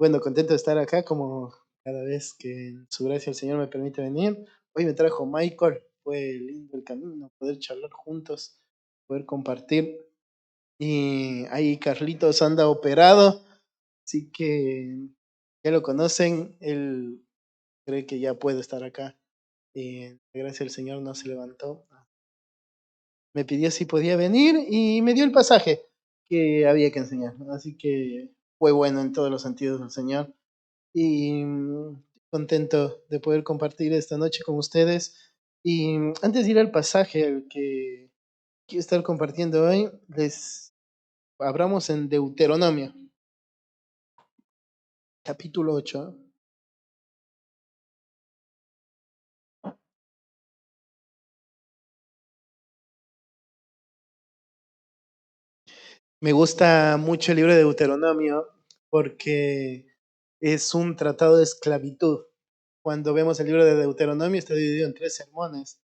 Bueno, contento de estar acá como cada vez que en su gracia el Señor me permite venir. Hoy me trajo Michael, fue lindo el camino, poder charlar juntos, poder compartir. Y ahí Carlitos anda operado, así que ya lo conocen, él cree que ya puede estar acá. Gracias al Señor no se levantó. Me pidió si podía venir y me dio el pasaje que había que enseñar. Así que fue bueno en todos los sentidos del Señor. Y contento de poder compartir esta noche con ustedes. Y antes de ir al pasaje al que quiero estar compartiendo hoy, les abramos en Deuteronomio, capítulo 8. Me gusta mucho el libro de Deuteronomio porque es un tratado de esclavitud. Cuando vemos el libro de Deuteronomio está dividido en 3 sermones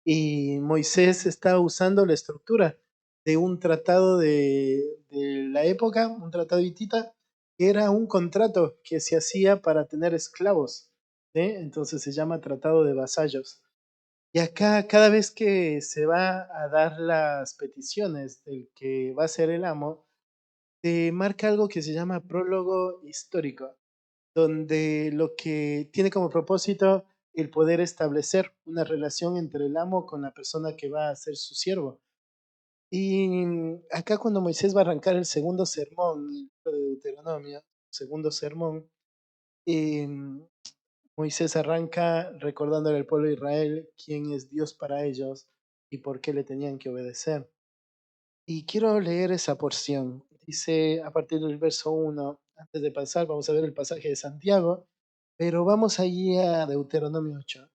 y Moisés está usando la estructura de un tratado de la época, un tratado hitita, que era un contrato que se hacía para tener esclavos, ¿sí? Entonces se llama tratado de vasallos. Y acá, cada vez que se va a dar las peticiones del que va a ser el amo, se marca algo que se llama prólogo histórico, donde lo que tiene como propósito el poder establecer una relación entre el amo con la persona que va a ser su siervo. Y acá cuando Moisés va a arrancar el segundo sermón, el libro de Deuteronomio, segundo sermón, eh, Moisés arranca recordándole al pueblo de Israel quién es Dios para ellos y por qué le tenían que obedecer. Y quiero leer esa porción. Dice a partir del verso 1, antes de pasar, vamos a ver el pasaje de Santiago, pero vamos allí a Deuteronomio 8.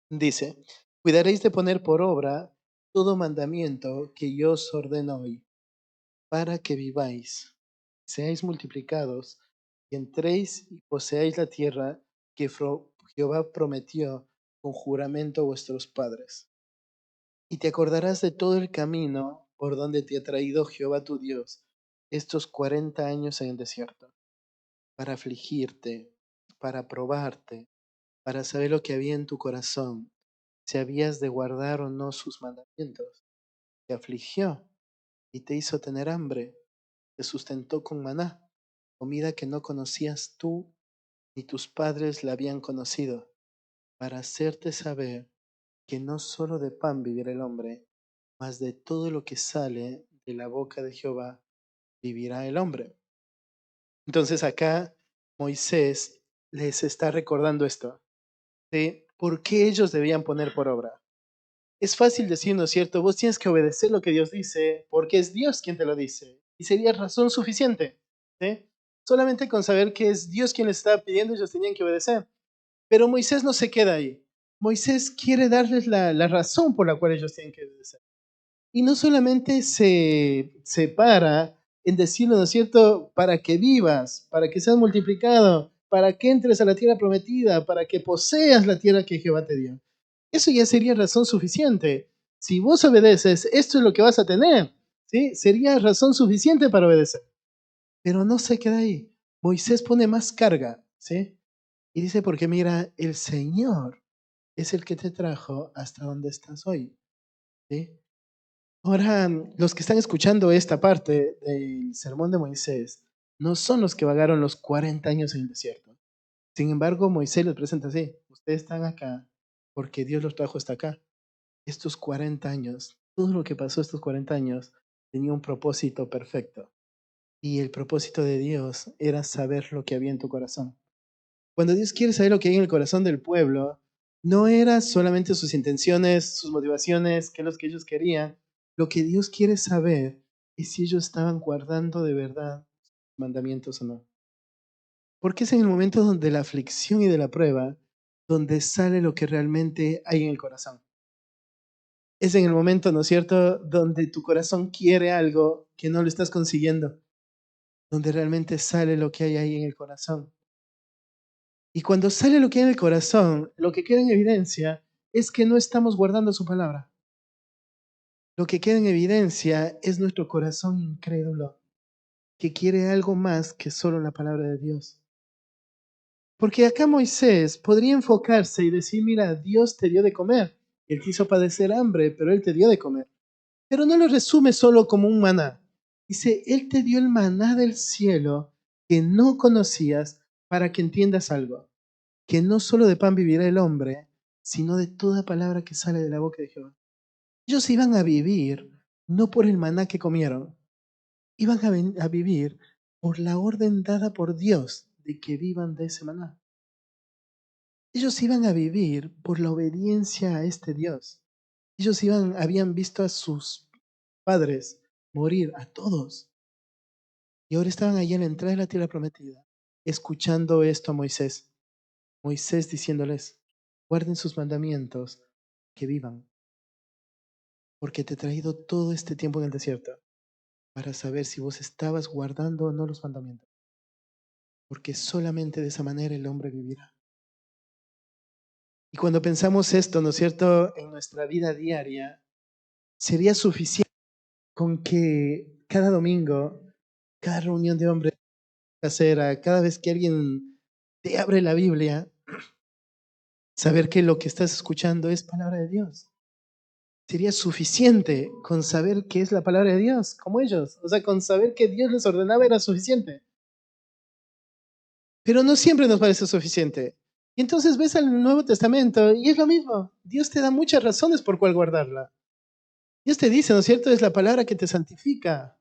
Dice, cuidaréis de poner por obra todo mandamiento que yo os ordeno hoy, para que viváis, seáis multiplicados y entréis y poseáis la tierra que Jehová prometió con juramento a vuestros padres. Y te acordarás de todo el camino por donde te ha traído Jehová tu Dios estos 40 años en el desierto, para afligirte, para probarte, para saber lo que había en tu corazón, si habías de guardar o no sus mandamientos. Te afligió y te hizo tener hambre, te sustentó con maná, comida que no conocías tú ni tus padres la habían conocido, para hacerte saber que no solo de pan vivirá el hombre, mas de todo lo que sale de la boca de Jehová vivirá el hombre. Entonces acá Moisés les está recordando esto, de por qué ellos debían poner por obra. Es fácil decir, ¿no es cierto? Vos tienes que obedecer lo que Dios dice, porque es Dios quien te lo dice. Y sería razón suficiente, ¿sí? Solamente con saber que es Dios quien les estaba pidiendo, ellos tenían que obedecer. Pero Moisés no se queda ahí. Moisés quiere darles la razón por la cual ellos tienen que obedecer. Y no solamente se para en decirlo, ¿no es cierto?, para que vivas, para que seas multiplicado, para que entres a la tierra prometida, para que poseas la tierra que Jehová te dio. Eso ya sería razón suficiente. Si vos obedeces, esto es lo que vas a tener, ¿sí? Sería razón suficiente para obedecer. Pero no se queda ahí. Moisés pone más carga, ¿sí? Y dice, porque mira, el Señor es el que te trajo hasta donde estás hoy, ¿sí? Ahora, los que están escuchando esta parte del sermón de Moisés no son los que vagaron los 40 años en el desierto. Sin embargo, Moisés les presenta así, ustedes están acá porque Dios los trajo hasta acá. Estos 40 años, todo lo que pasó estos 40 años tenía un propósito perfecto. Y el propósito de Dios era saber lo que había en tu corazón. Cuando Dios quiere saber lo que hay en el corazón del pueblo, no era solamente sus intenciones, sus motivaciones, qué es lo que ellos querían. Lo que Dios quiere saber es si ellos estaban guardando de verdad mandamientos o no. Porque es en el momento donde la aflicción y de la prueba donde sale lo que realmente hay en el corazón. Es en el momento, ¿no es cierto?, donde tu corazón quiere algo que no lo estás consiguiendo, donde realmente sale lo que hay ahí en el corazón. Y cuando sale lo que hay en el corazón, lo que queda en evidencia es que no estamos guardando su palabra. Lo que queda en evidencia es nuestro corazón incrédulo. que quiere algo más que solo la palabra de Dios. Porque acá Moisés podría enfocarse y decir, mira, Dios te dio de comer. Él quiso padecer hambre, pero Él te dio de comer. Pero no lo resume solo como un maná. Dice, Él te dio el maná del cielo que no conocías para que entiendas algo. Que no solo de pan vivirá el hombre, sino de toda palabra que sale de la boca de Jehová. Ellos iban a vivir no por el maná que comieron, iban a vivir por la orden dada por Dios de que vivan de ese maná. Ellos iban a vivir por la obediencia a este Dios. Ellos habían visto a sus padres morir, a todos, y ahora estaban allí en la entrada de la tierra prometida, escuchando esto a Moisés. Moisés diciéndoles, guarden sus mandamientos, que vivan, porque te he traído todo este tiempo en el desierto para saber si vos estabas guardando o no los mandamientos, porque solamente de esa manera el hombre vivirá. Y cuando pensamos esto, ¿no es cierto?, en nuestra vida diaria, sería suficiente con que cada domingo, cada reunión de hombres casera, cada vez que alguien te abre la Biblia, saber que lo que estás escuchando es palabra de Dios. Sería suficiente con saber que es la palabra de Dios, como ellos. O sea, con saber que Dios les ordenaba era suficiente. Pero no siempre nos parece suficiente. Y entonces ves al Nuevo Testamento y es lo mismo. Dios te da muchas razones por cuál guardarla. Dios te dice, ¿no es cierto? Es la palabra que te santifica.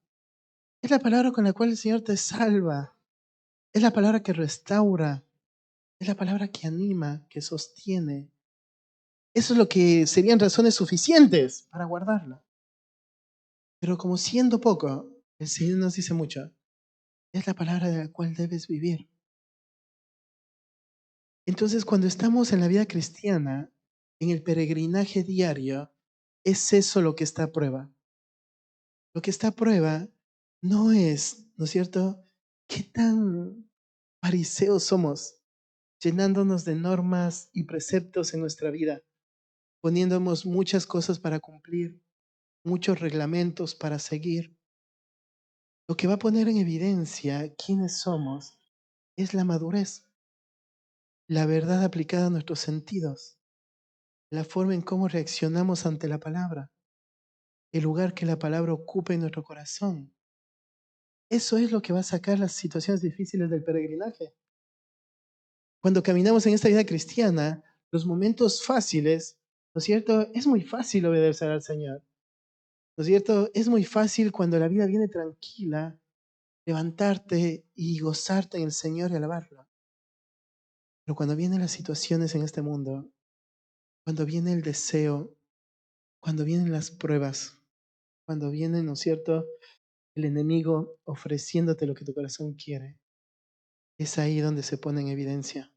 Es la palabra con la cual el Señor te salva. Es la palabra que restaura. Es la palabra que anima, que sostiene. Eso es lo que serían razones suficientes para guardarla. Pero como siendo poco, el Señor nos dice mucho. Es la palabra de la cual debes vivir. Entonces, cuando estamos en la vida cristiana, en el peregrinaje diario, es eso lo que está a prueba. Lo que está a prueba no es, ¿no es cierto?, qué tan fariseos somos, llenándonos de normas y preceptos en nuestra vida, poniéndonos muchas cosas para cumplir, muchos reglamentos para seguir. Lo que va a poner en evidencia quiénes somos es la madurez, la verdad aplicada a nuestros sentidos, la forma en cómo reaccionamos ante la palabra, el lugar que la palabra ocupa en nuestro corazón. Eso es lo que va a sacar las situaciones difíciles del peregrinaje. Cuando caminamos en esta vida cristiana, los momentos fáciles, ¿no es cierto? Es muy fácil obedecer al Señor, ¿no es cierto? Es muy fácil cuando la vida viene tranquila, levantarte y gozarte en el Señor y alabarlo. Pero cuando vienen las situaciones en este mundo, cuando viene el deseo, cuando vienen las pruebas, cuando viene, ¿no es cierto?, el enemigo ofreciéndote lo que tu corazón quiere, es ahí donde se pone en evidencia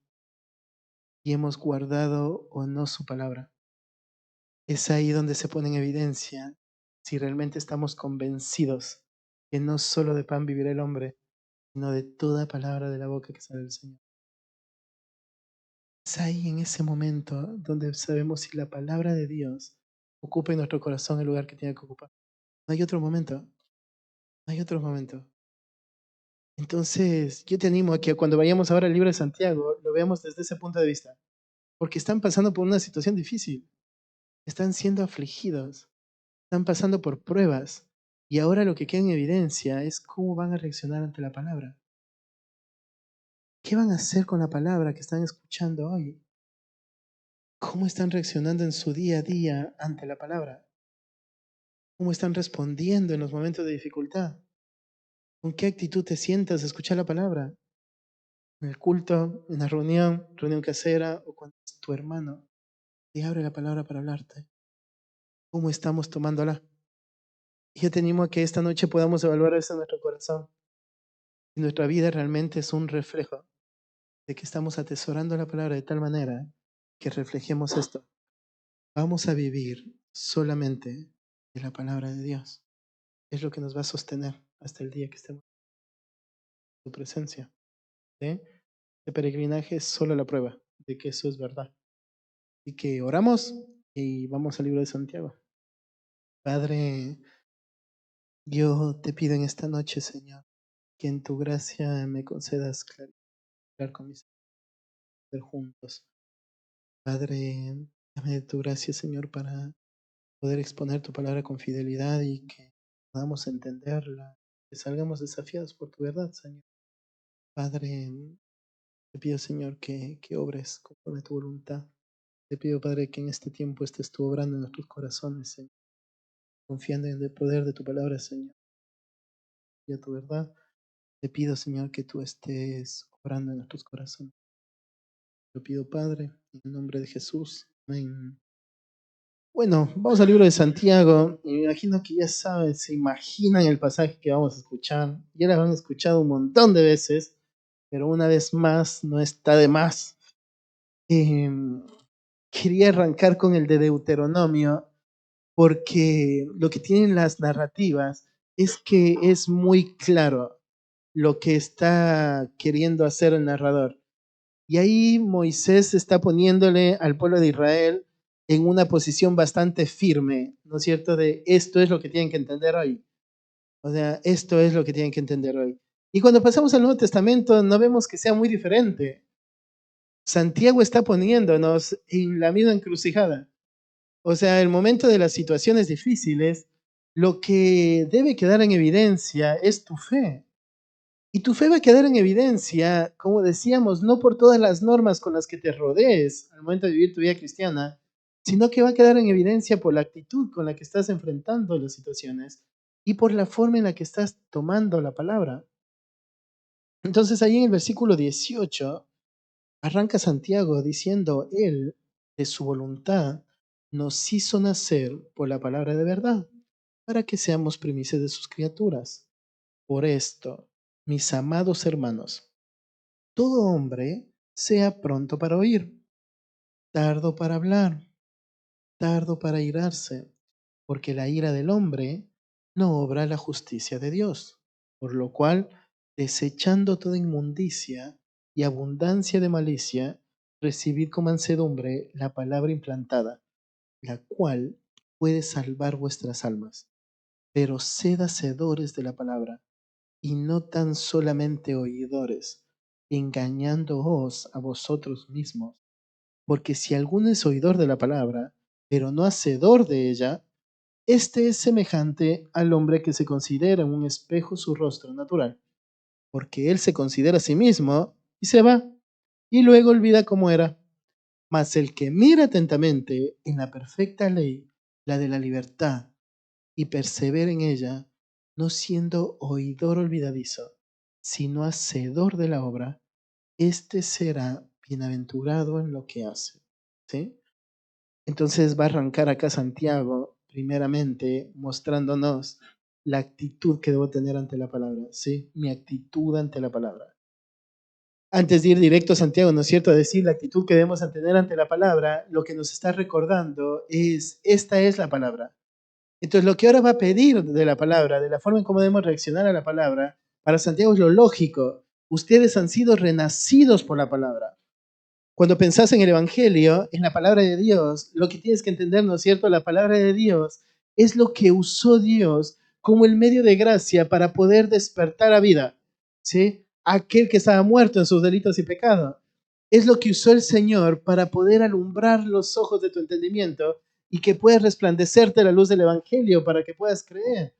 y hemos guardado o no su palabra. Es ahí donde se pone en evidencia si realmente estamos convencidos que no solo de pan vivirá el hombre, sino de toda palabra de la boca que sale del Señor. Es ahí en ese momento donde sabemos si la palabra de Dios ocupa en nuestro corazón el lugar que tiene que ocupar. No hay otro momento, no hay otro momento. Entonces, yo te animo a que cuando vayamos ahora al libro de Santiago, lo veamos desde ese punto de vista, porque están pasando por una situación difícil, están siendo afligidos, están pasando por pruebas, y ahora lo que queda en evidencia es cómo van a reaccionar ante la palabra. ¿Qué van a hacer con la palabra que están escuchando hoy? ¿Cómo están reaccionando en su día a día ante la palabra? ¿Cómo están respondiendo en los momentos de dificultad? ¿Con qué actitud te sientas a escuchar la palabra? En el culto, en la reunión, reunión casera o cuando es tu hermano te abre la palabra para hablarte. ¿Cómo estamos tomándola? Y yo te animo a que esta noche podamos evaluar eso en nuestro corazón. Si nuestra vida realmente es un reflejo de que estamos atesorando la palabra de tal manera que reflejemos esto. Vamos a vivir solamente de la palabra de Dios. Es lo que nos va a sostener hasta el día que estemos en su presencia. ¿Sí? Este peregrinaje es solo la prueba de que eso es verdad. Así que oramos y vamos al libro de Santiago. Padre, yo te pido en esta noche, Señor, que en tu gracia me concedas clarificar con mis ser juntos. Padre, dame de tu gracia, Señor, para poder exponer tu palabra con fidelidad y que podamos entenderla, que salgamos desafiados por tu verdad, Señor. Padre, te pido, Señor, que obres conforme a tu voluntad. Te pido, Padre, que en este tiempo estés tú obrando en nuestros corazones, Señor, confiando en el poder de tu palabra, Señor, y a tu verdad. Te pido, Señor, que tú estés obrando en nuestros corazones. Lo pido, Padre, en el nombre de Jesús. Amén. Bueno, vamos al libro de Santiago. Y me imagino que ya saben, se imaginan el pasaje que vamos a escuchar. Ya lo han escuchado un montón de veces, pero una vez más no está de más. Quería arrancar con el de Deuteronomio, porque lo que tienen las narrativas es que es muy claro lo que está queriendo hacer el narrador. Y ahí Moisés está poniéndole al pueblo de Israel en una posición bastante firme, ¿no es cierto? De esto es lo que tienen que entender hoy. O sea, esto es lo que tienen que entender hoy. Y cuando pasamos al Nuevo Testamento no vemos que sea muy diferente. Santiago está poniéndonos en la misma encrucijada. O sea, el momento de las situaciones difíciles, lo que debe quedar en evidencia es tu fe. Y tu fe va a quedar en evidencia, como decíamos, no por todas las normas con las que te rodees al momento de vivir tu vida cristiana, sino que va a quedar en evidencia por la actitud con la que estás enfrentando las situaciones y por la forma en la que estás tomando la palabra. Entonces ahí en el versículo 18 arranca Santiago diciendo, Él, de su voluntad, nos hizo nacer por la palabra de verdad, para que seamos primicias de sus criaturas. Por esto, mis amados hermanos, todo hombre sea pronto para oír, tardo para hablar, tardo para airarse, porque la ira del hombre no obra la justicia de Dios. Por lo cual, desechando toda inmundicia y abundancia de malicia, recibid con mansedumbre la palabra implantada, la cual puede salvar vuestras almas. Pero sed hacedores de la palabra, y no tan solamente oidores, engañándoos a vosotros mismos. Porque si alguno es oidor de la palabra, pero no hacedor de ella, este es semejante al hombre que se considera en un espejo su rostro natural, porque él se considera a sí mismo y se va, y luego olvida cómo era. Mas el que mira atentamente en la perfecta ley, la de la libertad, y persevera en ella, no siendo oidor olvidadizo, sino hacedor de la obra, éste será bienaventurado en lo que hace. ¿Sí? Entonces va a arrancar acá Santiago, primeramente, mostrándonos la actitud que debo tener ante la palabra, ¿sí? Mi actitud ante la palabra. Antes de ir directo a Santiago, ¿no es cierto? A decir la actitud que debemos tener ante la palabra, lo que nos está recordando es, esta es la palabra. Entonces, lo que ahora va a pedir de la palabra, de la forma en cómo debemos reaccionar a la palabra, para Santiago es lo lógico. Ustedes han sido renacidos por la palabra. Cuando pensás en el Evangelio, en la palabra de Dios, lo que tienes que entender, ¿no es cierto? La palabra de Dios es lo que usó Dios como el medio de gracia para poder despertar a vida, ¿sí? Aquel que estaba muerto en sus delitos y pecados. Es lo que usó el Señor para poder alumbrar los ojos de tu entendimiento y que puedas resplandecerte la luz del Evangelio para que puedas creer.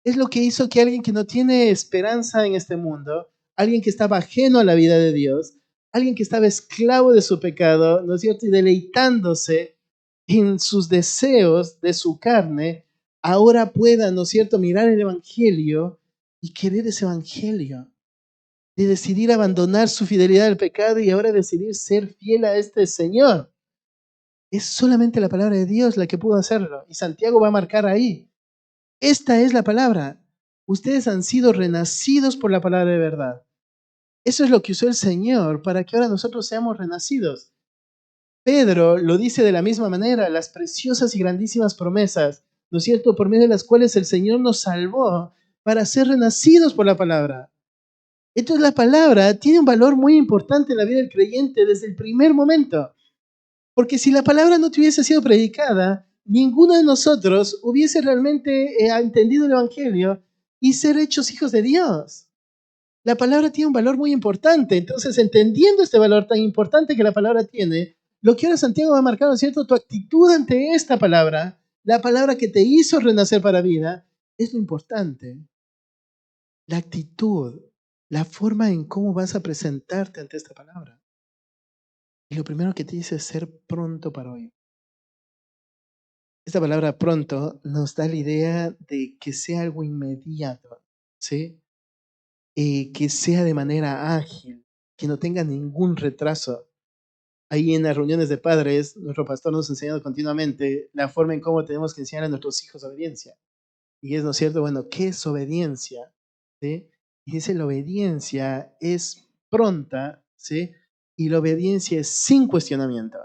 Es lo que hizo que alguien que no tiene esperanza en este mundo, alguien que estaba ajeno a la vida de Dios, alguien que estaba esclavo de su pecado, ¿no es cierto? Y deleitándose en sus deseos de su carne, ahora pueda, ¿no es cierto?, mirar el Evangelio y querer ese Evangelio, de decidir abandonar su fidelidad al pecado y ahora decidir ser fiel a este Señor. Es solamente la palabra de Dios la que pudo hacerlo. Y Santiago va a marcar ahí. Esta es la palabra. Ustedes han sido renacidos por la palabra de verdad. Eso es lo que usó el Señor para que ahora nosotros seamos renacidos. Pedro lo dice de la misma manera, las preciosas y grandísimas promesas, ¿no es cierto?, por medio de las cuales el Señor nos salvó para ser renacidos por la palabra. Entonces la palabra tiene un valor muy importante en la vida del creyente desde el primer momento. Porque si la palabra no te hubiese sido predicada, ninguno de nosotros hubiese realmente entendido el Evangelio y ser hechos hijos de Dios. La palabra tiene un valor muy importante. Entonces, entendiendo este valor tan importante que la palabra tiene, lo que ahora Santiago va a marcar, ¿no es cierto? Tu actitud ante esta palabra, la palabra que te hizo renacer para vida, es lo importante. La actitud, la forma en cómo vas a presentarte ante esta palabra. Y lo primero que te dice es ser pronto para oír. Esta palabra pronto nos da la idea de que sea algo inmediato, ¿sí? Que sea de manera ágil, que no tenga ningún retraso. Ahí en las reuniones de padres, nuestro pastor nos ha enseñado continuamente la forma en cómo tenemos que enseñar a nuestros hijos obediencia. Y es, ¿no es cierto? Bueno, ¿qué es obediencia? ¿Sí? Y dice, la obediencia es pronta, ¿sí? Y la obediencia es sin cuestionamiento.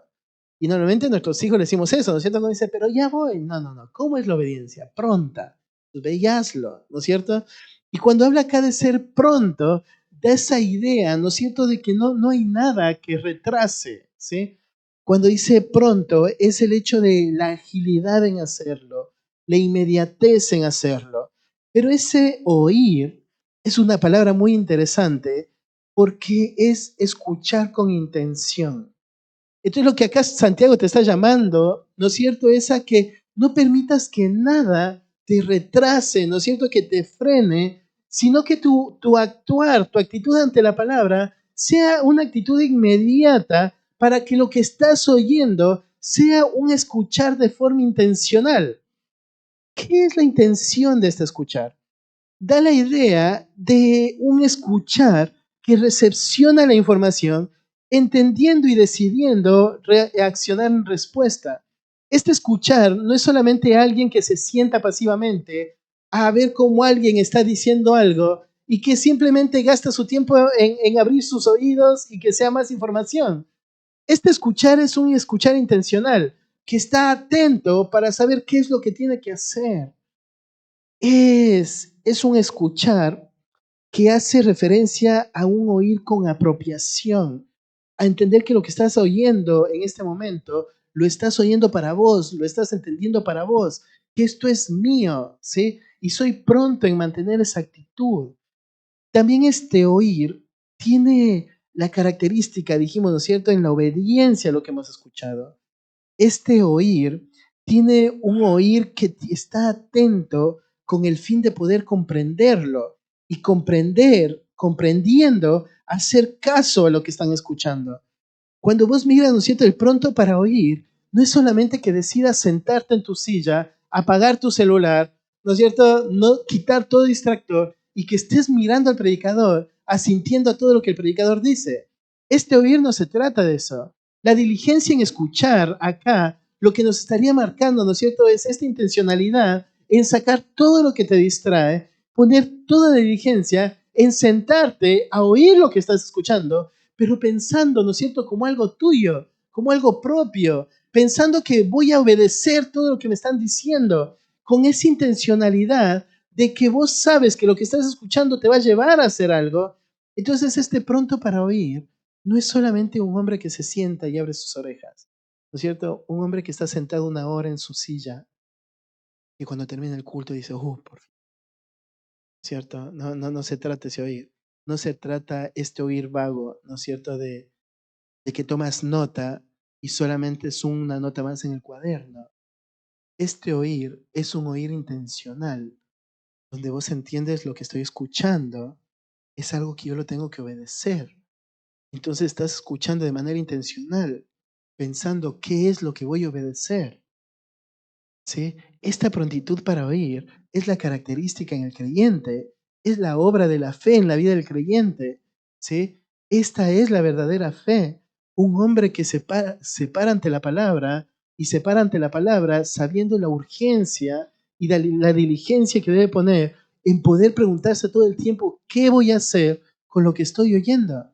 Y normalmente a nuestros hijos le decimos eso, ¿no es cierto? Cuando dice, pero ya voy. No, no, no. ¿Cómo es la obediencia? Pronta. Pues ve y hazlo, ¿no es cierto? Y cuando habla acá de ser pronto, da esa idea, ¿no es cierto?, de que no hay nada que retrase, ¿sí? Cuando dice pronto, es el hecho de la agilidad en hacerlo, la inmediatez en hacerlo. Pero ese oír es una palabra muy interesante porque es escuchar con intención. Entonces lo que acá Santiago te está llamando, ¿no es cierto?, es a que no permitas que nada te retrase, ¿no es cierto?, que te frene, sino que tu actuar, tu actitud ante la palabra sea una actitud inmediata para que lo que estás oyendo sea un escuchar de forma intencional. ¿Qué es la intención de este escuchar? Da la idea de un escuchar que recepciona la información, entendiendo y decidiendo reaccionar en respuesta. Este escuchar no es solamente alguien que se sienta pasivamente a ver cómo alguien está diciendo algo y que simplemente gasta su tiempo en abrir sus oídos y que sea más información. Este escuchar es un escuchar intencional, que está atento para saber qué es lo que tiene que hacer. Es un escuchar que hace referencia a un oír con apropiación, a entender que lo que estás oyendo en este momento lo estás oyendo para vos, lo estás entendiendo para vos, que esto es mío, ¿sí? Y soy pronto en mantener esa actitud. También este oír tiene la característica, dijimos, ¿no es cierto?, en la obediencia a lo que hemos escuchado. Este oír tiene un oír que está atento con el fin de poder comprenderlo y comprendiendo, hacer caso a lo que están escuchando. Cuando vos miras, ¿no es cierto?, el pronto para oír, no es solamente que decidas sentarte en tu silla, apagar tu celular, ¿no es cierto?, no quitar todo distractor y que estés mirando al predicador, asintiendo a todo lo que el predicador dice. Este oír no se trata de eso. La diligencia en escuchar acá, lo que nos estaría marcando, ¿no es cierto?, es esta intencionalidad en sacar todo lo que te distrae, poner toda la diligencia en sentarte a oír lo que estás escuchando, pero pensando, ¿no es cierto?, como algo tuyo, como algo propio, pensando que voy a obedecer todo lo que me están diciendo, con esa intencionalidad de que vos sabes que lo que estás escuchando te va a llevar a hacer algo. Entonces este pronto para oír no es solamente un hombre que se sienta y abre sus orejas, ¿no es cierto? Un hombre que está sentado una hora en su silla y cuando termina el culto dice, por fin, ¿cierto? No se trata de ese oír, no se trata este oír vago, ¿no es cierto?, de que tomas nota y solamente es una nota más en el cuaderno. Este oír es un oír intencional, donde vos entiendes lo que estoy escuchando, es algo que yo lo tengo que obedecer. Entonces estás escuchando de manera intencional, pensando qué es lo que voy a obedecer. ¿Sí? Esta prontitud para oír es la característica en el creyente, es la obra de la fe en la vida del creyente. ¿Sí? Esta es la verdadera fe. Un hombre que se para ante la palabra y se para ante la palabra sabiendo la urgencia y la diligencia que debe poner en poder preguntarse todo el tiempo, ¿qué voy a hacer con lo que estoy oyendo?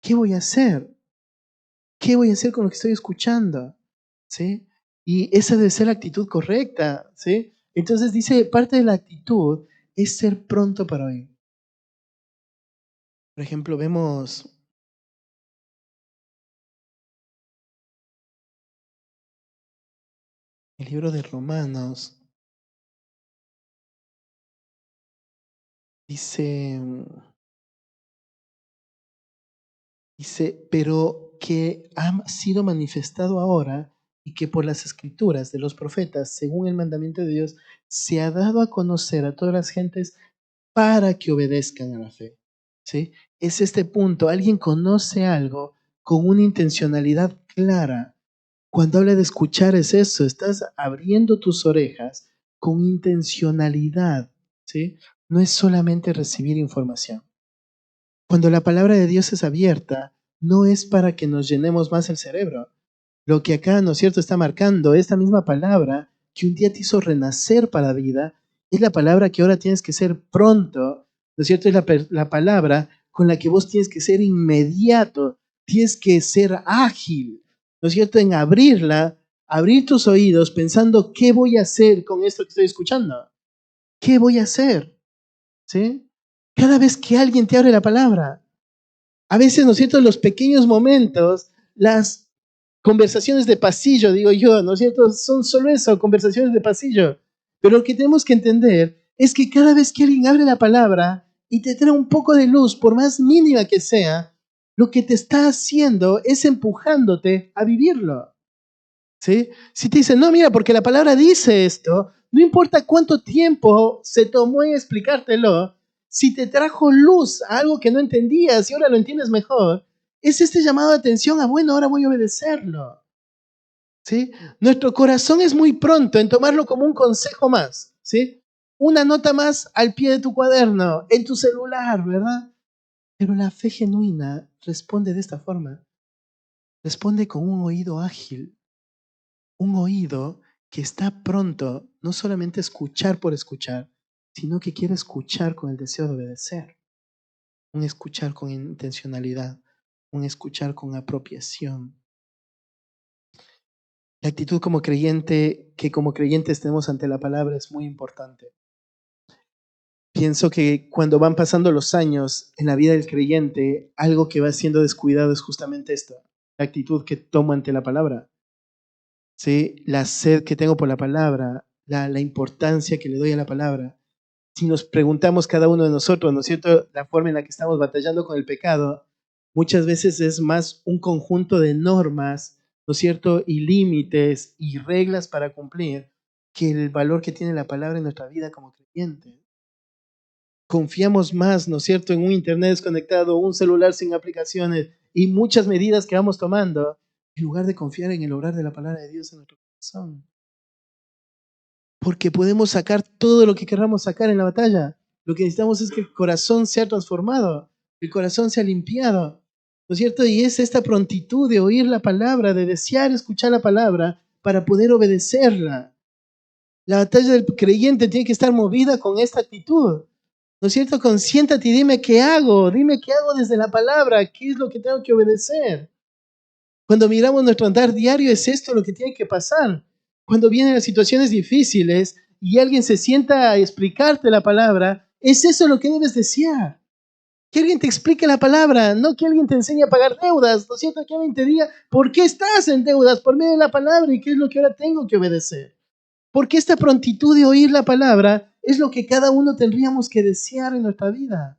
¿Qué voy a hacer? ¿Qué voy a hacer con lo que estoy escuchando? ¿Sí? Y esa debe ser la actitud correcta, ¿sí? Entonces dice, parte de la actitud es ser pronto para oír. Por ejemplo, vemos el libro de Romanos, dice, Dice, pero que ha sido manifestado ahora y que por las escrituras de los profetas, según el mandamiento de Dios, se ha dado a conocer a todas las gentes para que obedezcan a la fe. ¿Sí? Es este punto. Alguien conoce algo con una intencionalidad clara. Cuando habla de escuchar es eso, estás abriendo tus orejas con intencionalidad. ¿Sí? No es solamente recibir información. Cuando la palabra de Dios es abierta, no es para que nos llenemos más el cerebro. Lo que acá, ¿no es cierto?, está marcando, esta misma palabra que un día te hizo renacer para la vida, es la palabra que ahora tienes que ser pronto, ¿no es cierto? Es la palabra con la que vos tienes que ser inmediato, tienes que ser ágil, ¿no es cierto?, en abrirla, abrir tus oídos pensando, ¿qué voy a hacer con esto que estoy escuchando? ¿Qué voy a hacer? ¿Sí? Cada vez que alguien te abre la palabra, a veces, ¿no es cierto?, los pequeños momentos, las conversaciones de pasillo, digo yo, ¿no es cierto?, son solo eso, conversaciones de pasillo. Pero lo que tenemos que entender es que cada vez que alguien abre la palabra y te trae un poco de luz, por más mínima que sea, lo que te está haciendo es empujándote a vivirlo. ¿Sí? Si te dicen, no, mira, porque la palabra dice esto, no importa cuánto tiempo se tomó en explicártelo, si te trajo luz a algo que no entendías y ahora lo entiendes mejor, es este llamado de atención a, bueno, ahora voy a obedecerlo. ¿Sí? Nuestro corazón es muy pronto en tomarlo como un consejo más. ¿Sí? Una nota más al pie de tu cuaderno, en tu celular, ¿verdad? Pero la fe genuina responde de esta forma. Responde con un oído ágil, un oído que está pronto no solamente a escuchar por escuchar, sino que quiere escuchar con el deseo de obedecer, un escuchar con intencionalidad, un escuchar con apropiación. La actitud como creyente, que como creyentes tenemos ante la palabra es muy importante. Pienso que cuando van pasando los años en la vida del creyente, algo que va siendo descuidado es justamente esto, la actitud que tomo ante la palabra. ¿Sí? La sed que tengo por la palabra, la importancia que le doy a la palabra. Si nos preguntamos cada uno de nosotros, ¿no es cierto?, la forma en la que estamos batallando con el pecado, muchas veces es más un conjunto de normas, ¿no es cierto?, y límites y reglas para cumplir que el valor que tiene la palabra en nuestra vida como creyentes. Confiamos más, ¿no es cierto?, en un internet desconectado, un celular sin aplicaciones y muchas medidas que vamos tomando, en lugar de confiar en el obrar de la palabra de Dios en nuestro corazón. Porque podemos sacar todo lo que queramos sacar en la batalla. Lo que necesitamos es que el corazón sea transformado, el corazón sea limpiado, ¿no es cierto? Y es esta prontitud de oír la palabra, de desear escuchar la palabra para poder obedecerla. La batalla del creyente tiene que estar movida con esta actitud, ¿no es cierto? Consiéntate y dime qué hago desde la palabra, qué es lo que tengo que obedecer. Cuando miramos nuestro andar diario es esto lo que tiene que pasar. Cuando vienen las situaciones difíciles y alguien se sienta a explicarte la palabra, es eso lo que debes desear. Que alguien te explique la palabra, no que alguien te enseñe a pagar deudas, ¿no es cierto? Que alguien te diga por qué estás en deudas por medio de la palabra y qué es lo que ahora tengo que obedecer. Porque esta prontitud de oír la palabra es lo que cada uno tendríamos que desear en nuestra vida.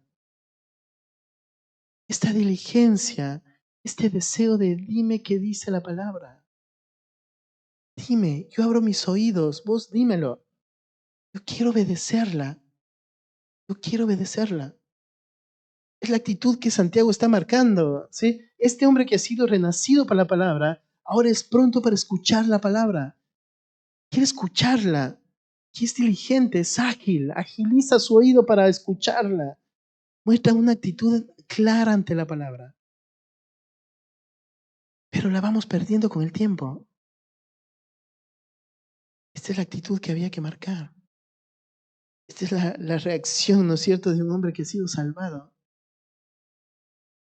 Esta diligencia, este deseo de dime qué dice la palabra. Dime, yo abro mis oídos, vos dímelo. Yo quiero obedecerla. Yo quiero obedecerla. Es la actitud que Santiago está marcando, ¿sí? Este hombre que ha sido renacido para la palabra, ahora es pronto para escuchar la palabra. Quiere escucharla. Que es diligente, es ágil, agiliza su oído para escucharla. Muestra una actitud clara ante la palabra. Pero la vamos perdiendo con el tiempo. Esta es la actitud que había que marcar. Esta es la reacción, ¿no es cierto?, de un hombre que ha sido salvado.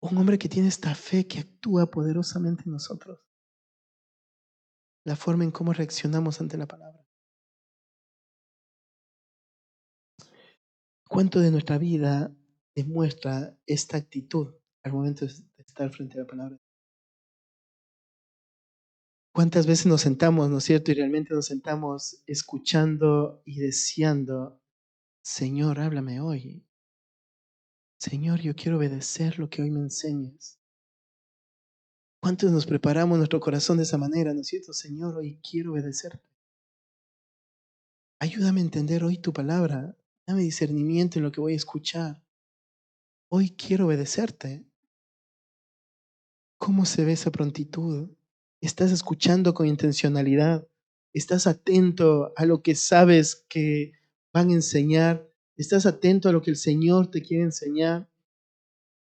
Un hombre que tiene esta fe que actúa poderosamente en nosotros. La forma en cómo reaccionamos ante la palabra. ¿Cuánto de nuestra vida demuestra esta actitud al momento de estar frente a la palabra? ¿Cuántas veces nos sentamos, ¿no es cierto? Y realmente nos sentamos escuchando y deseando, Señor, háblame hoy. Señor, yo quiero obedecer lo que hoy me enseñes. ¿Cuántos nos preparamos nuestro corazón de esa manera? ¿No es cierto? Señor, hoy quiero obedecerte. Ayúdame a entender hoy tu palabra. Dame discernimiento en lo que voy a escuchar. Hoy quiero obedecerte. ¿Cómo se ve esa prontitud? ¿Estás escuchando con intencionalidad? ¿Estás atento a lo que sabes que van a enseñar? ¿Estás atento a lo que el Señor te quiere enseñar?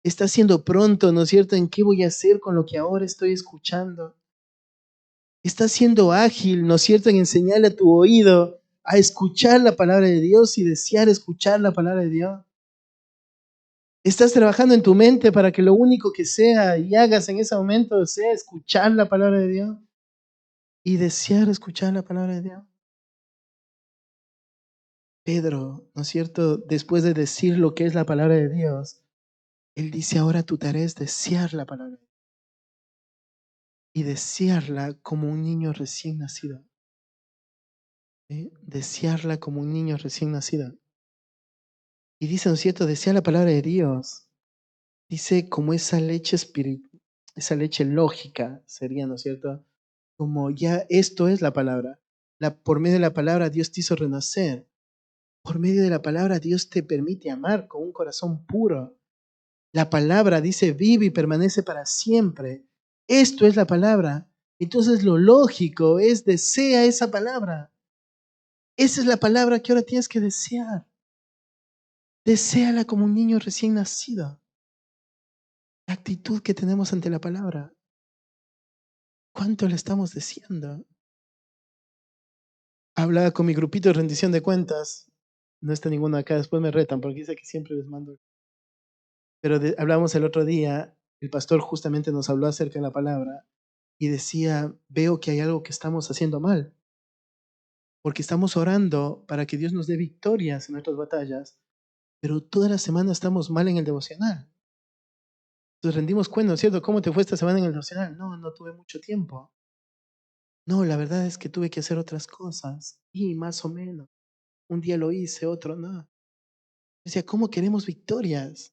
¿Estás siendo pronto, no es cierto, en qué voy a hacer con lo que ahora estoy escuchando? ¿Estás siendo ágil, no es cierto, en enseñarle a tu oído a escuchar la palabra de Dios y desear escuchar la palabra de Dios? ¿Estás trabajando en tu mente para que lo único que sea y hagas en ese momento sea escuchar la palabra de Dios y desear escuchar la palabra de Dios? Pedro, ¿no es cierto? Después de decir lo que es la palabra de Dios, él dice, ahora tu tarea es desear la palabra y desearla como un niño recién nacido. ¿Sí? Desearla como un niño recién nacido. Y dice, ¿no es cierto? Desear la palabra de Dios. Dice como esa leche espiritual, esa leche lógica sería, ¿no es cierto? Como ya esto es la palabra. Por medio de la palabra Dios te hizo renacer. Por medio de la palabra Dios te permite amar con un corazón puro. La palabra dice vive y permanece para siempre. Esto es la palabra. Entonces lo lógico es desea esa palabra. Esa es la palabra que ahora tienes que desear. Deséala como un niño recién nacido. La actitud que tenemos ante la palabra. ¿Cuánto le estamos deseando? Hablaba con mi grupito de rendición de cuentas. No está ninguno acá, después me retan porque dice que siempre les mando. Pero hablábamos el otro día, el pastor justamente nos habló acerca de la palabra y decía, veo que hay algo que estamos haciendo mal, porque estamos orando para que Dios nos dé victorias en nuestras batallas, pero toda la semana estamos mal en el devocional. Nos rendimos cuenta, ¿no es cierto? ¿Cómo te fue esta semana en el devocional? No, no tuve mucho tiempo. No, la verdad es que tuve que hacer otras cosas y más o menos. Un día lo hice, otro no. Decía, ¿cómo queremos victorias?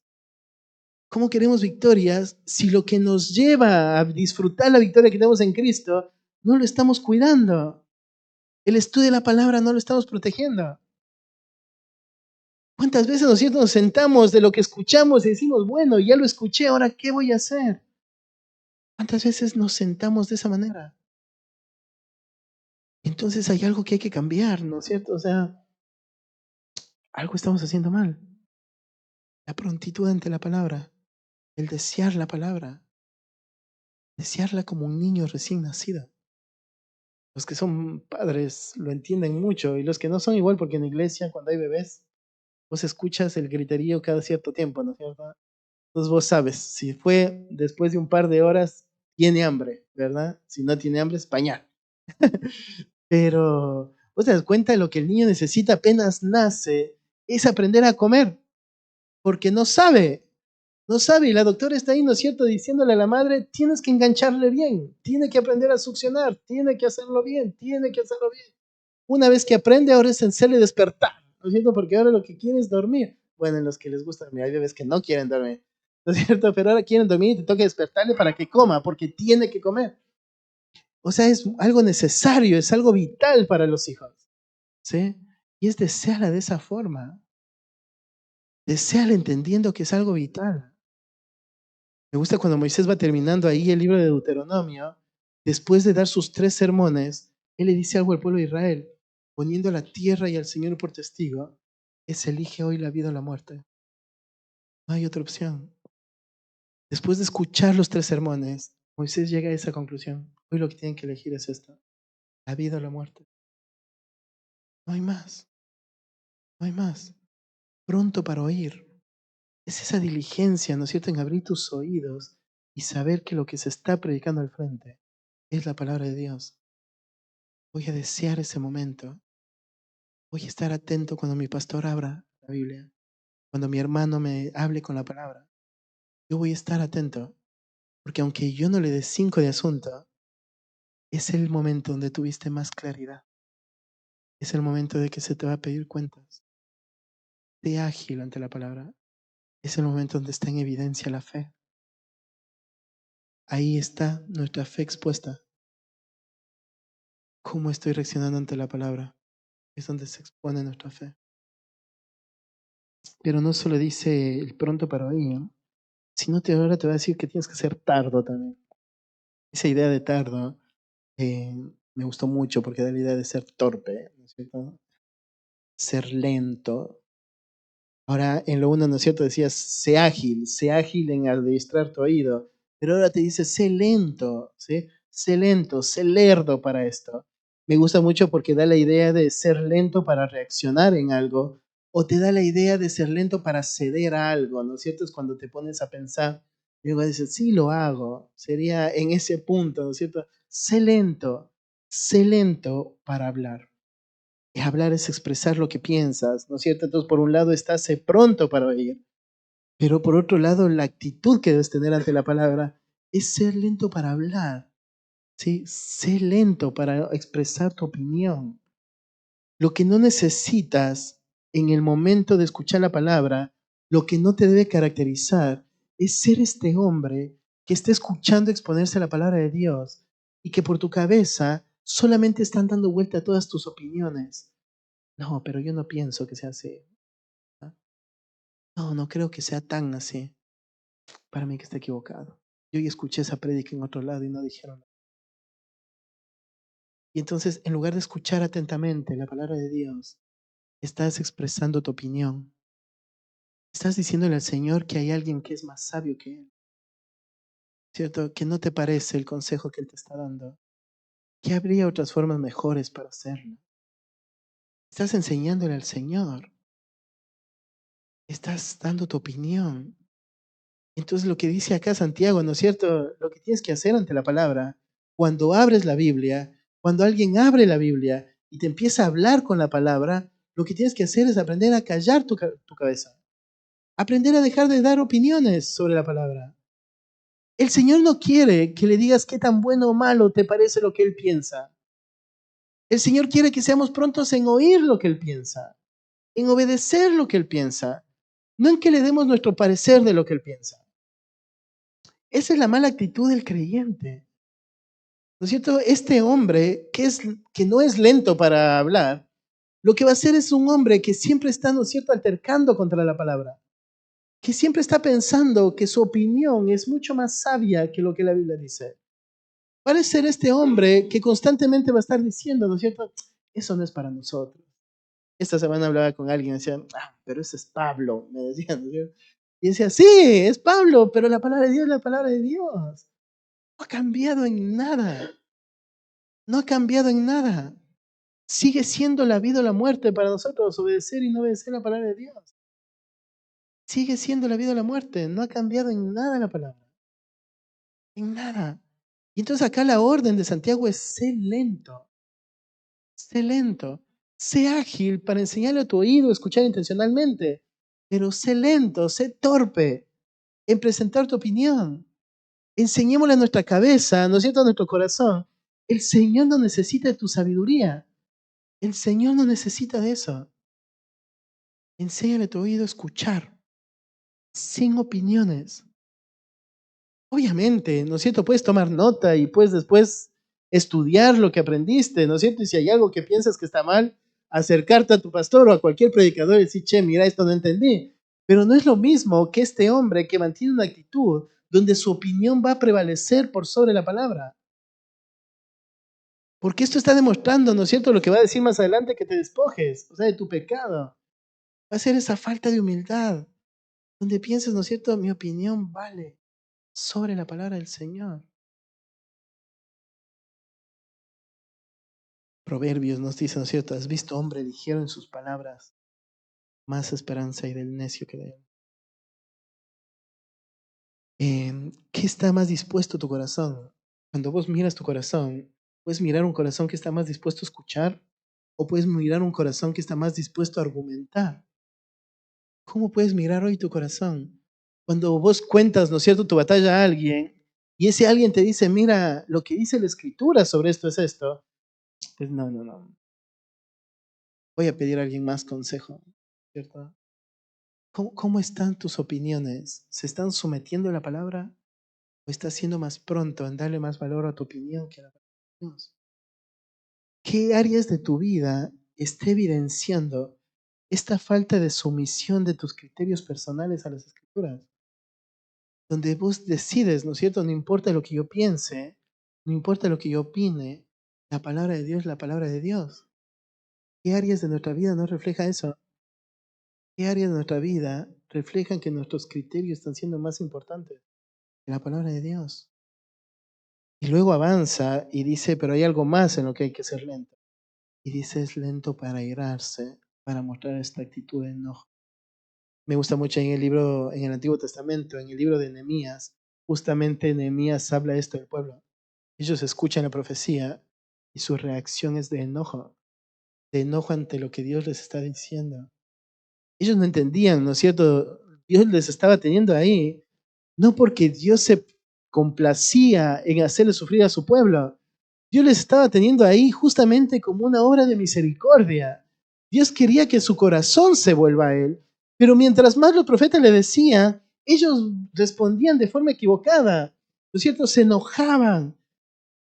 ¿Cómo queremos victorias si lo que nos lleva a disfrutar la victoria que tenemos en Cristo no lo estamos cuidando? El estudio de la palabra no lo estamos protegiendo. ¿Cuántas veces nos sentamos de lo que escuchamos y decimos, bueno, ya lo escuché, ahora qué voy a hacer? ¿Cuántas veces nos sentamos de esa manera? Entonces hay algo que hay que cambiar, ¿no es cierto? O sea, algo estamos haciendo mal. La prontitud ante la palabra, el desear la palabra, desearla como un niño recién nacido. Los que son padres lo entienden mucho y los que no son igual porque en la iglesia cuando hay bebés, vos escuchas el griterío cada cierto tiempo, ¿no es cierto? Entonces vos sabes, si fue después de un par de horas, tiene hambre, ¿verdad? Si no tiene hambre, es pañal. Pero vos te das cuenta de lo que el niño necesita apenas nace, es aprender a comer, porque no sabe. No sabe, y la doctora está ahí, ¿no es cierto?, diciéndole a la madre, tienes que engancharle bien, tiene que aprender a succionar, tiene que hacerlo bien, tiene que hacerlo bien. Una vez que aprende, ahora es hacerle despertar, ¿no es cierto? Porque ahora lo que quiere es dormir. Bueno, en los que les gusta dormir, hay bebés que no quieren dormir, ¿no es cierto? Pero ahora quieren dormir y te toca despertarle para que coma, porque tiene que comer. O sea, es algo necesario, es algo vital para los hijos, ¿sí? Y es desearla de esa forma, desearla entendiendo que es algo vital. Me gusta cuando Moisés va terminando ahí el libro de Deuteronomio, después de dar sus 3 sermones, él le dice algo al pueblo de Israel, poniendo a la tierra y al Señor por testigo, es elige hoy la vida o la muerte. No hay otra opción. Después de escuchar los 3 sermones, Moisés llega a esa conclusión. Hoy lo que tienen que elegir es esto, la vida o la muerte. No hay más, no hay más. Pronto para oír. Es esa diligencia, ¿no es cierto?, en abrir tus oídos y saber que lo que se está predicando al frente es la palabra de Dios. Voy a desear ese momento. Voy a estar atento cuando mi pastor abra la Biblia, cuando mi hermano me hable con la palabra. Yo voy a estar atento, porque aunque yo no le dé 5 de asunto, es el momento donde tuviste más claridad. Es el momento de que se te va a pedir cuentas. Sé ágil ante la palabra. Es el momento donde está en evidencia la fe. Ahí está nuestra fe expuesta. ¿Cómo estoy reaccionando ante la palabra? Es donde se expone nuestra fe. Pero no solo dice el pronto para oír, sino ahora te va a decir que tienes que ser tardo también. Esa idea de tardo eh, me gustó mucho porque da la idea de ser torpe, ¿no es cierto? Ser lento. Ahora en lo uno, ¿no es cierto? Decías, sé ágil en adiestrar tu oído, pero ahora te dice, sé lento, ¿sí? Sé lento, sé lerdo para esto. Me gusta mucho porque da la idea de ser lento para reaccionar en algo, o te da la idea de ser lento para ceder a algo, ¿no es cierto? Es cuando te pones a pensar, y luego dices, sí, lo hago. Sería en ese punto, ¿no es cierto? Sé lento para hablar. Hablar es expresar lo que piensas, ¿no es cierto? Entonces, por un lado está sé pronto para oír, pero por otro lado, la actitud que debes tener ante la palabra es ser lento para hablar, ¿sí? Sé lento para expresar tu opinión. Lo que no necesitas en el momento de escuchar la palabra, lo que no te debe caracterizar, es ser este hombre que está escuchando exponerse a la palabra de Dios y que por tu cabeza solamente están dando vuelta a todas tus opiniones. No, pero yo no pienso que sea así. ¿Ah? No, no creo que sea tan así. Para mí que está equivocado. Yo ya escuché esa prédica en otro lado y no dijeron nada. Y entonces, en lugar de escuchar atentamente la palabra de Dios, estás expresando tu opinión. Estás diciéndole al Señor que hay alguien que es más sabio que Él, ¿cierto? Que no te parece el consejo que Él te está dando. Que habría otras formas mejores para hacerlo. Estás enseñándole al Señor. Estás dando tu opinión. Entonces lo que dice acá Santiago, ¿no es cierto? Lo que tienes que hacer ante la palabra, cuando abres la Biblia, cuando alguien abre la Biblia y te empieza a hablar con la palabra, lo que tienes que hacer es aprender a callar tu cabeza. Aprender a dejar de dar opiniones sobre la palabra. El Señor no quiere que le digas qué tan bueno o malo te parece lo que Él piensa. El Señor quiere que seamos prontos en oír lo que Él piensa, en obedecer lo que Él piensa, no en que le demos nuestro parecer de lo que Él piensa. Esa es la mala actitud del creyente. ¿No es cierto? Este hombre, que no es lento para hablar, lo que va a hacer es un hombre que siempre está, ¿no es cierto?, altercando contra la palabra, que siempre está pensando que su opinión es mucho más sabia que lo que la Biblia dice. Va a ser este hombre que constantemente va a estar diciendo, ¿no es cierto?, eso no es para nosotros. Esta semana hablaba con alguien y decía, pero ese es Pablo, me decían, ¿no es cierto? Y decía, sí, es Pablo, pero la palabra de Dios es la palabra de Dios. No ha cambiado en nada. No ha cambiado en nada. Sigue siendo la vida o la muerte para nosotros obedecer y no obedecer la palabra de Dios. Sigue siendo la vida o la muerte. No ha cambiado en nada la palabra. En nada. Y entonces acá la orden de Santiago es sé lento. Sé lento. Sé ágil para enseñarle a tu oído a escuchar intencionalmente. Pero sé lento, sé torpe en presentar tu opinión. Enseñémosle a nuestra cabeza, ¿no es cierto?, a nuestro corazón. El Señor no necesita de tu sabiduría. El Señor no necesita de eso. Enséñale a tu oído a escuchar, sin opiniones. Obviamente, ¿no es cierto? Puedes tomar nota y puedes después estudiar lo que aprendiste, ¿no es cierto? Y si hay algo que piensas que está mal, acercarte a tu pastor o a cualquier predicador y decir, che, mira, esto no entendí. Pero no es lo mismo que este hombre que mantiene una actitud donde su opinión va a prevalecer por sobre la palabra. Porque esto está demostrando, ¿no es cierto?, lo que va a decir más adelante, que te despojes, o sea, de tu pecado. Va a ser esa falta de humildad, donde pienses, ¿no es cierto?, mi opinión vale sobre la palabra del Señor. Proverbios nos dice, ¿no es cierto?, has visto hombre ligero en sus palabras, más esperanza hay del necio que de él. ¿Qué está más dispuesto tu corazón? Cuando vos miras tu corazón, puedes mirar un corazón que está más dispuesto a escuchar o puedes mirar un corazón que está más dispuesto a argumentar. ¿Cómo puedes mirar hoy tu corazón? Cuando vos cuentas, ¿no es cierto?, tu batalla a alguien y ese alguien te dice, mira, lo que dice la escritura sobre esto es esto, pues no. Voy a pedir a alguien más consejo, ¿cierto? ¿Cómo están tus opiniones? ¿Se están sometiendo a la palabra? ¿O estás siendo más pronto en darle más valor a tu opinión que a la palabra de Dios? ¿Qué áreas de tu vida está evidenciando esta falta de sumisión de tus criterios personales a las Escrituras? Donde vos decides, ¿no es cierto? No importa lo que yo piense, no importa lo que yo opine, la palabra de Dios es la palabra de Dios. ¿Qué áreas de nuestra vida no refleja eso? ¿Qué áreas de nuestra vida reflejan que nuestros criterios están siendo más importantes que la palabra de Dios? Y luego avanza y dice, pero hay algo más en lo que hay que ser lento. Y dice, es lento para airarse, para mostrar esta actitud de enojo. Me gusta mucho en el libro, en el Antiguo Testamento, en el libro de Nehemías, justamente Nehemías habla esto del pueblo. Ellos escuchan la profecía y su reacción es de enojo ante lo que Dios les está diciendo. Ellos no entendían, ¿no es cierto? Dios les estaba teniendo ahí, no porque Dios se complacía en hacerle sufrir a su pueblo. Dios les estaba teniendo ahí justamente como una obra de misericordia. Dios quería que su corazón se vuelva a Él, pero mientras más los profetas le decían, ellos respondían de forma equivocada, ¿no es cierto? Se enojaban,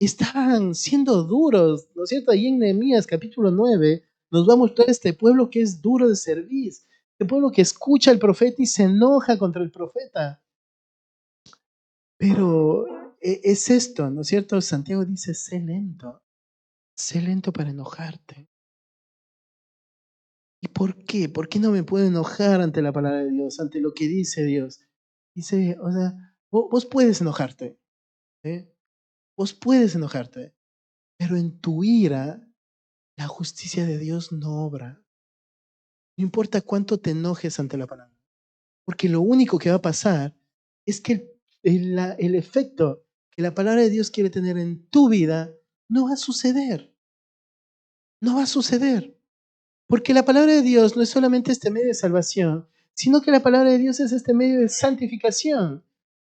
estaban siendo duros, ¿no es cierto? Ahí en Nehemías capítulo 9 nos va a mostrar este pueblo que es duro de servir, este pueblo que escucha al profeta y se enoja contra el profeta. Pero es esto, ¿no es cierto? Santiago dice, sé lento para enojarte. ¿Y por qué? ¿Por qué no me puedo enojar ante la palabra de Dios, ante lo que dice Dios? Dice, o sea, vos puedes enojarte, ¿eh? Vos puedes enojarte, pero en tu ira la justicia de Dios no obra. No importa cuánto te enojes ante la palabra, porque lo único que va a pasar es que el efecto que la palabra de Dios quiere tener en tu vida no va a suceder. No va a suceder. Porque la palabra de Dios no es solamente este medio de salvación, sino que la palabra de Dios es este medio de santificación.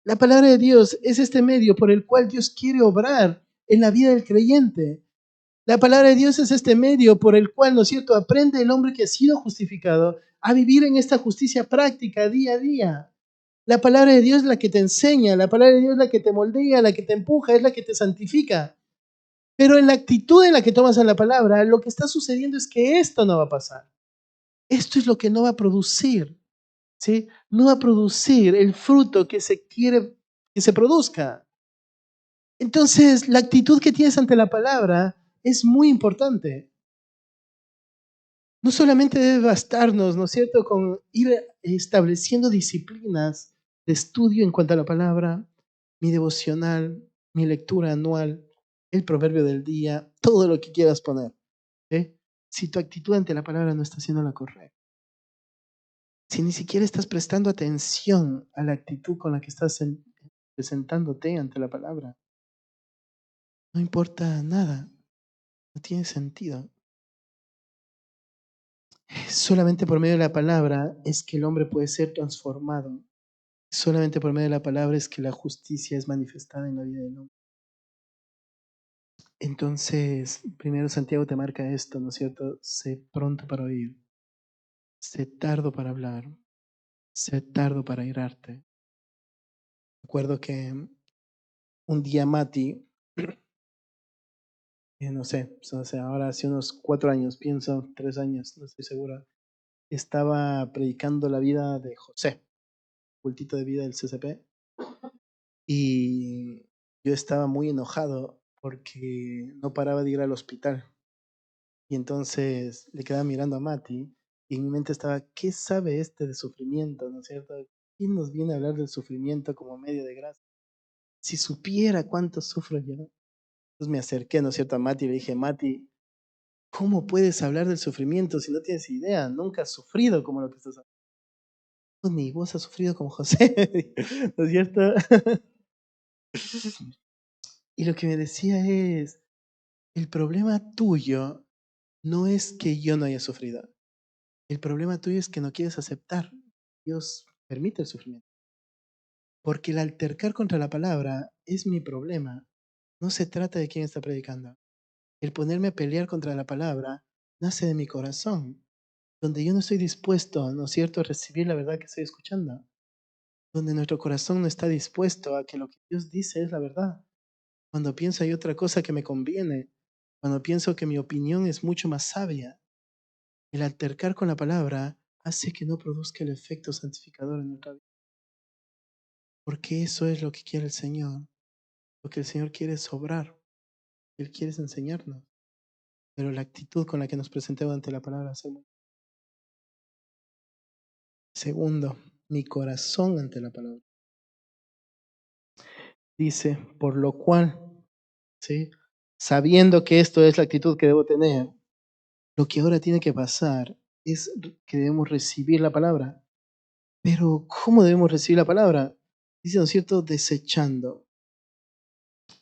La palabra de Dios es este medio por el cual Dios quiere obrar en la vida del creyente. La palabra de Dios es este medio por el cual, ¿no es cierto?, aprende el hombre que ha sido justificado a vivir en esta justicia práctica día a día. La palabra de Dios es la que te enseña, la palabra de Dios es la que te moldea, la que te empuja, es la que te santifica. Pero en la actitud en la que tomas a la palabra, lo que está sucediendo es que esto no va a pasar. Esto es lo que no va a producir, ¿sí? No va a producir el fruto que se quiere que se produzca. Entonces, la actitud que tienes ante la palabra es muy importante. No solamente debe bastarnos, ¿no es cierto?, con ir estableciendo disciplinas de estudio en cuanto a la palabra, mi devocional, mi lectura anual, el proverbio del día, todo lo que quieras poner. ¿Sí? Si tu actitud ante la palabra no está siendo la correcta, si ni siquiera estás prestando atención a la actitud con la que estás presentándote ante la palabra, no importa nada, no tiene sentido. Solamente por medio de la palabra es que el hombre puede ser transformado. Solamente por medio de la palabra es que la justicia es manifestada en la vida del hombre. Entonces, primero Santiago te marca esto, ¿no es cierto? Sé pronto para oír, sé tardo para hablar, sé tardo para irarte. Recuerdo que un día Mati, no sé, o sea, ahora hace unos 4 años, pienso, 3 años, no estoy segura, estaba predicando la vida de José, cultito de vida del CCP, y yo estaba muy enojado porque no paraba de ir al hospital. Y entonces le quedaba mirando a Mati y en mi mente estaba, ¿qué sabe este de sufrimiento? ¿No es cierto? ¿Quién nos viene a hablar del sufrimiento como medio de gracia? Si supiera cuánto sufro yo. Entonces me acerqué, ¿no es cierto?, a Mati y le dije, Mati, ¿cómo puedes hablar del sufrimiento si no tienes idea? Nunca has sufrido como lo que estás hablando. Ni vos has sufrido como José, ¿no es cierto? Y lo que me decía es, el problema tuyo no es que yo no haya sufrido. El problema tuyo es que no quieres aceptar. Dios permite el sufrimiento. Porque el altercar contra la palabra es mi problema. No se trata de quién está predicando. El ponerme a pelear contra la palabra nace de mi corazón, donde yo no estoy dispuesto, ¿no es cierto?, a recibir la verdad que estoy escuchando. donde nuestro corazón no está dispuesto a que lo que Dios dice es la verdad. Cuando pienso hay otra cosa que me conviene, cuando pienso que mi opinión es mucho más sabia, el altercar con la palabra hace que no produzca el efecto santificador en nuestra vida. Porque eso es lo que quiere el Señor. Lo que el Señor quiere es obrar. Él quiere es enseñarnos. Pero la actitud con la que nos presentemos ante la palabra es muy... Segundo, mi corazón ante la palabra. Dice, por lo cual, ¿sí? Sabiendo que esto es la actitud que debo tener, lo que ahora tiene que pasar es que debemos recibir la palabra. Pero, ¿cómo debemos recibir la palabra? Dice, ¿no es cierto? Desechando.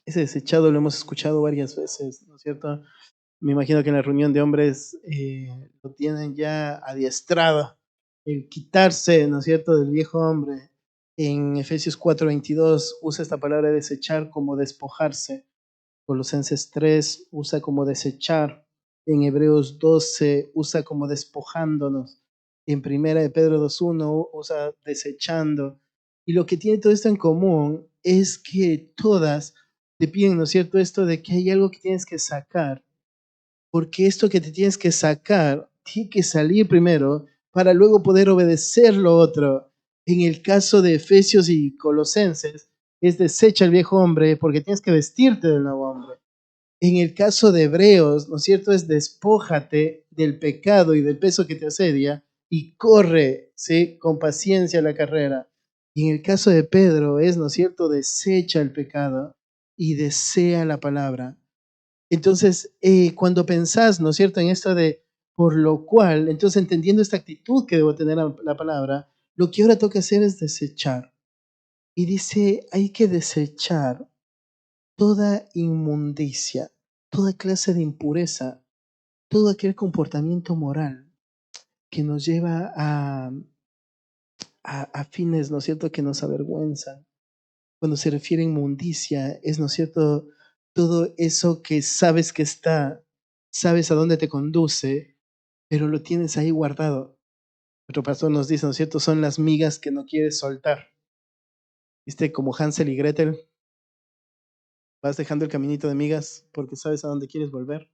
Ese desechado lo hemos escuchado varias veces, ¿no es cierto? Me imagino que en la reunión de hombres lo tienen ya adiestrado, el quitarse, ¿no es cierto?, del viejo hombre. En Efesios 4:22 usa esta palabra desechar como despojarse. Colosenses 3 usa como desechar. En Hebreos 12 usa como despojándonos. En Primera de Pedro 2:1 usa desechando. Y lo que tiene todo esto en común es que todas te piden, ¿no es cierto?, esto de que hay algo que tienes que sacar, porque esto que te tienes que sacar tiene que salir primero para luego poder obedecer lo otro. En el caso de Efesios y Colosenses, es desecha el viejo hombre porque tienes que vestirte del nuevo hombre. En el caso de Hebreos, ¿no es cierto? Es despójate del pecado y del peso que te asedia y corre, ¿sí?, con paciencia la carrera. Y en el caso de Pedro es, ¿no es cierto?, desecha el pecado y desea la palabra. Entonces, cuando pensás, ¿no es cierto?, en esto de por lo cual, entonces entendiendo esta actitud que debo tener a la palabra, lo que ahora toca hacer es desechar. Y dice, hay que desechar toda inmundicia, toda clase de impureza, todo aquel comportamiento moral que nos lleva a fines, ¿no es cierto?, que nos avergüenzan. Cuando se refiere a inmundicia, es, ¿no es cierto?, todo eso que sabes que está, sabes a dónde te conduce, pero lo tienes ahí guardado. Nuestro pastor nos dice, ¿no es cierto?, son las migas que no quieres soltar. ¿Viste? Como Hansel y Gretel, vas dejando el caminito de migas porque sabes a dónde quieres volver.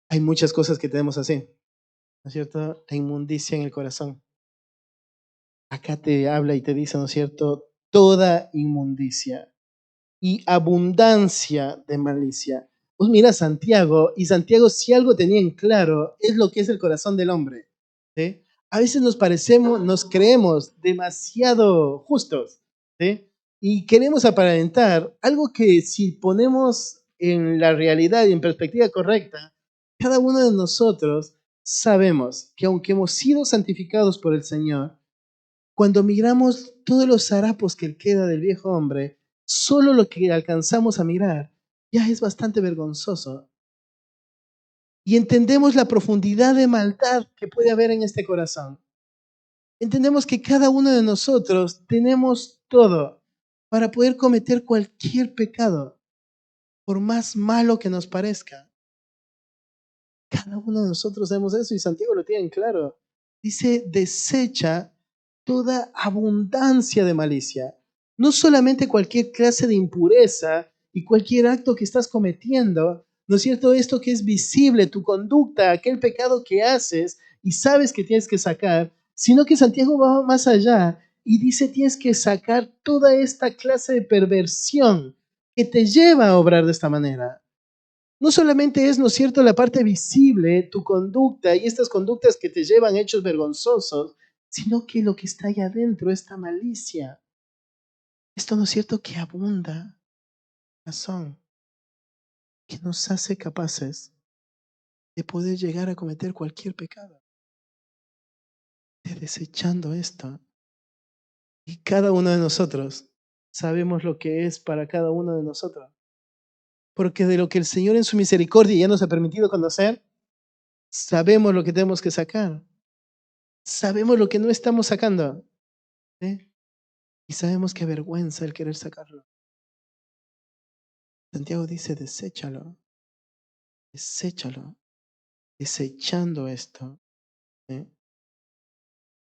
Hay muchas cosas que tenemos así, ¿no es cierto? La inmundicia en el corazón. Acá te habla y te dice, ¿no es cierto?, toda inmundicia y abundancia de malicia. Pues mira Santiago, y Santiago si algo tenía en claro es lo que es el corazón del hombre. ¿Sí? A veces nos parecemos, nos creemos demasiado justos, ¿sí?, y queremos aparentar algo que si ponemos en la realidad y en perspectiva correcta, cada uno de nosotros sabemos que aunque hemos sido santificados por el Señor, cuando miramos todos los harapos que queda del viejo hombre, solo lo que alcanzamos a mirar ya es bastante vergonzoso. Y entendemos la profundidad de maldad que puede haber en este corazón. Entendemos que cada uno de nosotros tenemos todo para poder cometer cualquier pecado, por más malo que nos parezca. Cada uno de nosotros sabemos eso y Santiago lo tiene en claro. Dice, desecha toda abundancia de malicia. No solamente cualquier clase de impureza y cualquier acto que estás cometiendo, ¿no es cierto? Esto que es visible, tu conducta, aquel pecado que haces y sabes que tienes que sacar, sino que Santiago va más allá y dice tienes que sacar toda esta clase de perversión que te lleva a obrar de esta manera. No solamente es, ¿no es cierto?, la parte visible, tu conducta y estas conductas que te llevan a hechos vergonzosos, sino que lo que está ahí adentro, esta malicia, esto, ¿no es cierto?, que abunda, razón, que nos hace capaces de poder llegar a cometer cualquier pecado, de desechando esto. Y cada uno de nosotros sabemos lo que es para cada uno de nosotros. Porque de lo que el Señor en su misericordia ya nos ha permitido conocer, sabemos lo que tenemos que sacar. Sabemos lo que no estamos sacando. ¿Sí? Y sabemos que avergüenza el querer sacarlo. Santiago dice, deséchalo, deséchalo, desechando esto. ¿Sí?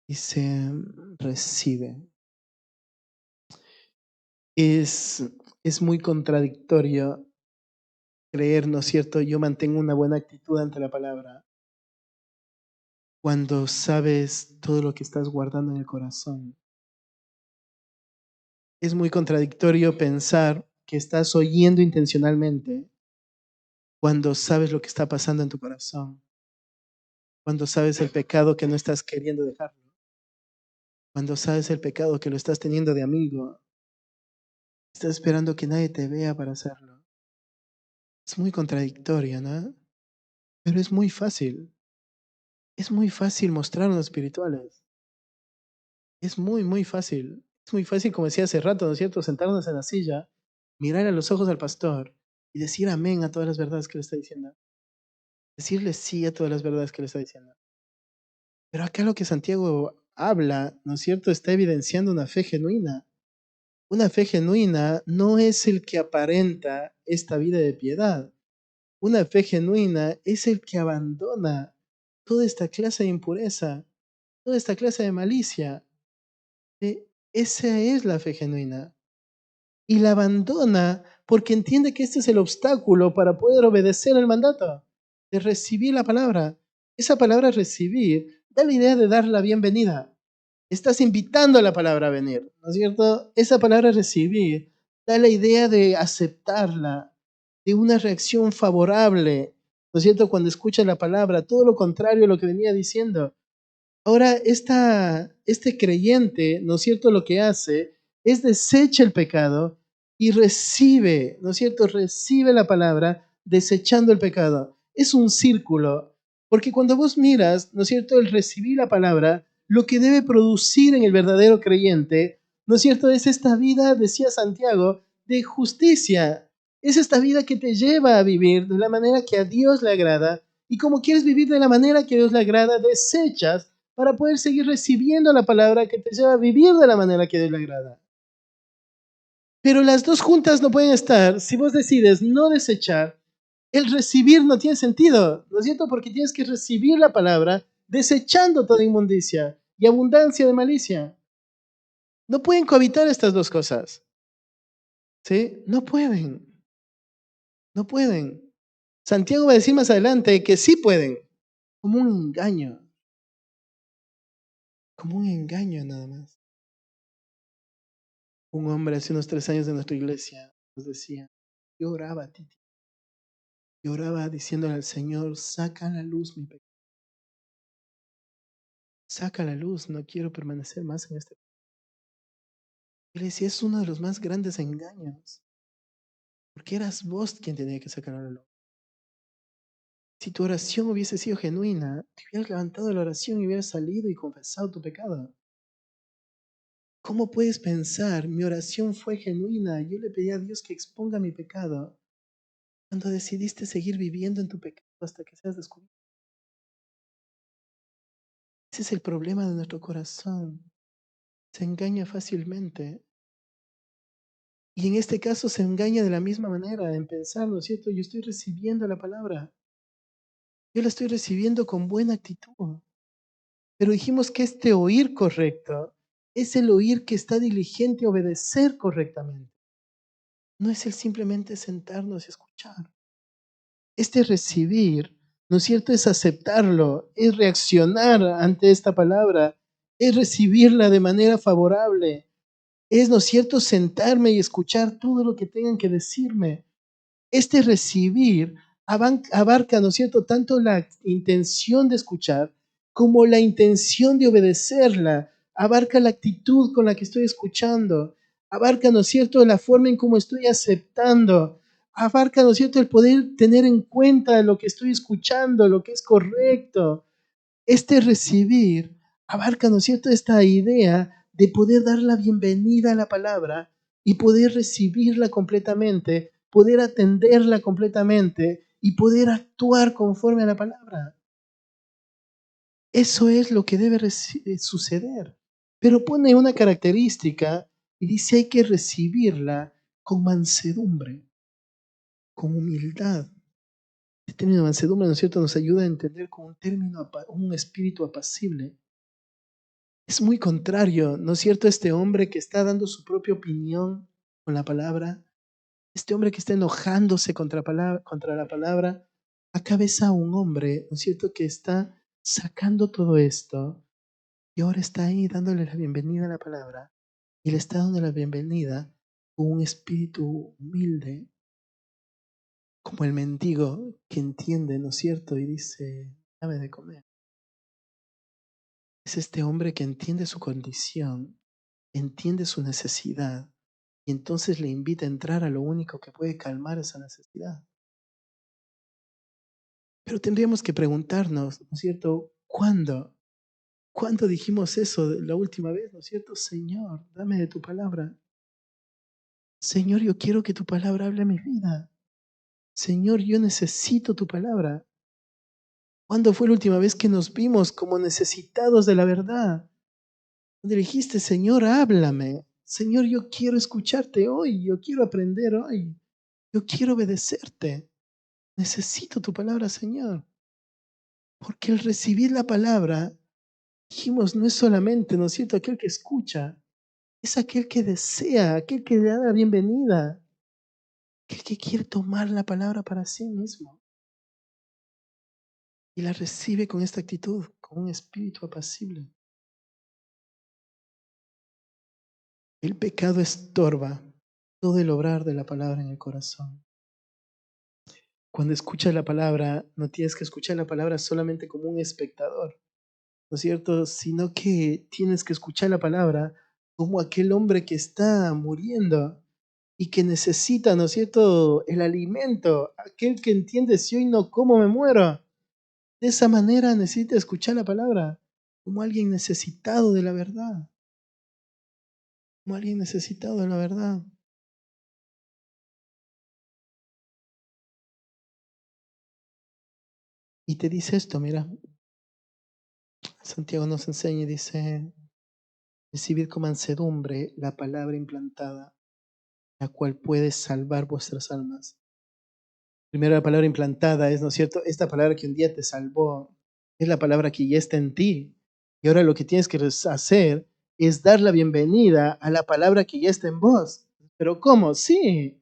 Dice, recibe. Es, es muy contradictorio creer, ¿no es cierto? Yo mantengo una buena actitud ante la palabra cuando sabes todo lo que estás guardando en el corazón. Es muy contradictorio pensar que estás oyendo intencionalmente cuando sabes lo que está pasando en tu corazón, cuando sabes el pecado que no estás queriendo dejarlo, cuando sabes el pecado que lo estás teniendo de amigo, estás esperando que nadie te vea para hacerlo. Es muy contradictorio, ¿no? Pero es muy fácil mostrarnos espirituales, es muy, muy fácil. Es muy fácil, como decía hace rato, ¿no es cierto?, sentarnos en la silla, mirar a los ojos al pastor y decir amén a todas las verdades que le está diciendo. Decirle sí a todas las verdades que le está diciendo. Pero acá lo que Santiago habla, ¿no es cierto?, está evidenciando una fe genuina. Una fe genuina no es el que aparenta esta vida de piedad. Una fe genuina es el que abandona toda esta clase de impureza, toda esta clase de malicia. Esa es la fe genuina. Y la abandona porque entiende que este es el obstáculo para poder obedecer el mandato de recibir la palabra. Esa palabra recibir da la idea de dar la bienvenida. Estás invitando a la palabra a venir, ¿no es cierto? Esa palabra recibir da la idea de aceptarla, de una reacción favorable, ¿no es cierto? Cuando escuchas la palabra, todo lo contrario a lo que venía diciendo. Ahora, este creyente, ¿no es cierto?, lo que hace es desecha el pecado y recibe, ¿no es cierto?, recibe la palabra desechando el pecado. Es un círculo, porque cuando vos miras, ¿no es cierto?, el recibir la palabra, lo que debe producir en el verdadero creyente, ¿no es cierto?, es esta vida, decía Santiago, de justicia. Es esta vida que te lleva a vivir de la manera que a Dios le agrada, y como quieres vivir de la manera que a Dios le agrada, desechas para poder seguir recibiendo la palabra que te lleva a vivir de la manera que a Dios le agrada. Pero las dos juntas no pueden estar si vos decides no desechar. El recibir no tiene sentido, ¿no es cierto? Porque tienes que recibir la palabra desechando toda inmundicia y abundancia de malicia. No pueden cohabitar estas dos cosas, ¿sí? No pueden, no pueden. Santiago va a decir más adelante que sí pueden, como un engaño nada más. Un hombre hace unos 3 años de nuestra iglesia nos decía, yo oraba, Titi, yo oraba diciéndole al Señor, saca a la luz mi pecado, saca a la luz, no quiero permanecer más en este pecado. Y le decía, es uno de los más grandes engaños, porque eras vos quien tenía que sacar a la luz. Si tu oración hubiese sido genuina, te hubieras levantado de la oración y hubieras salido y confesado tu pecado. ¿Cómo puedes pensar, mi oración fue genuina, yo le pedí a Dios que exponga mi pecado, cuando decidiste seguir viviendo en tu pecado hasta que seas descubierto? Ese es el problema de nuestro corazón. Se engaña fácilmente. Y en este caso se engaña de la misma manera, en pensar, ¿no es cierto? Yo estoy recibiendo la palabra. Yo la estoy recibiendo con buena actitud. Pero dijimos que este oír correcto es el oír que está diligente a obedecer correctamente. No es el simplemente sentarnos y escuchar. Este recibir, ¿no es cierto?, es aceptarlo, es reaccionar ante esta palabra, es recibirla de manera favorable, es, ¿no es cierto?, sentarme y escuchar todo lo que tengan que decirme. Este recibir abarca, ¿no es cierto?, tanto la intención de escuchar como la intención de obedecerla. Abarca la actitud con la que estoy escuchando. Abarca, ¿no es cierto?, la forma en cómo estoy aceptando. Abarca, ¿no es cierto?, el poder tener en cuenta lo que estoy escuchando, lo que es correcto. Este recibir abarca, ¿no es cierto?, esta idea de poder dar la bienvenida a la palabra y poder recibirla completamente, poder atenderla completamente y poder actuar conforme a la palabra. Eso es lo que debe suceder. Pero pone una característica y dice hay que recibirla con mansedumbre, con humildad. El término mansedumbre, ¿no es cierto?, nos ayuda a entender con un término, un espíritu apacible. Es muy contrario, ¿no es cierto?, este hombre que está dando su propia opinión, con la palabra. Este hombre que está enojándose contra la palabra, acá ves a un hombre, ¿no es cierto?, que está sacando todo esto y ahora está ahí dándole la bienvenida a la palabra y le está dando la bienvenida con un espíritu humilde, como el mendigo que entiende, ¿no es cierto?, y dice, dame de comer. Es este hombre que entiende su condición, entiende su necesidad y entonces le invita a entrar a lo único que puede calmar esa necesidad. Pero tendríamos que preguntarnos, ¿no es cierto? ¿Cuándo? ¿Cuándo dijimos eso la última vez? ¿No es cierto? Señor, dame de tu palabra. Señor, yo quiero que tu palabra hable a mi vida. Señor, yo necesito tu palabra. ¿Cuándo fue la última vez que nos vimos como necesitados de la verdad? Donde dijiste, Señor, háblame. Señor, yo quiero escucharte hoy. Yo quiero aprender hoy. Yo quiero obedecerte. Necesito tu palabra, Señor. Porque el recibir la palabra, dijimos, no es solamente, ¿no es cierto?, aquel que escucha, es aquel que desea, aquel que le da la bienvenida, aquel que quiere tomar la palabra para sí mismo y la recibe con esta actitud, con un espíritu apacible. El pecado estorba todo el obrar de la palabra en el corazón. Cuando escuchas la palabra, no tienes que escuchar la palabra solamente como un espectador, ¿no es cierto?, sino que tienes que escuchar la palabra como aquel hombre que está muriendo y que necesita, ¿no es cierto?, el alimento, aquel que entiende, si hoy no como me muero. De esa manera necesita escuchar la palabra como alguien necesitado de la verdad, como alguien necesitado de la verdad. Y te dice esto, mira, Santiago nos enseña y dice, recibid con mansedumbre la palabra implantada, la cual puede salvar vuestras almas. Primero la palabra implantada es, ¿no es cierto?, esta palabra que un día te salvó, es la palabra que ya está en ti. Y ahora lo que tienes que hacer es dar la bienvenida a la palabra que ya está en vos. ¿Pero cómo? Sí.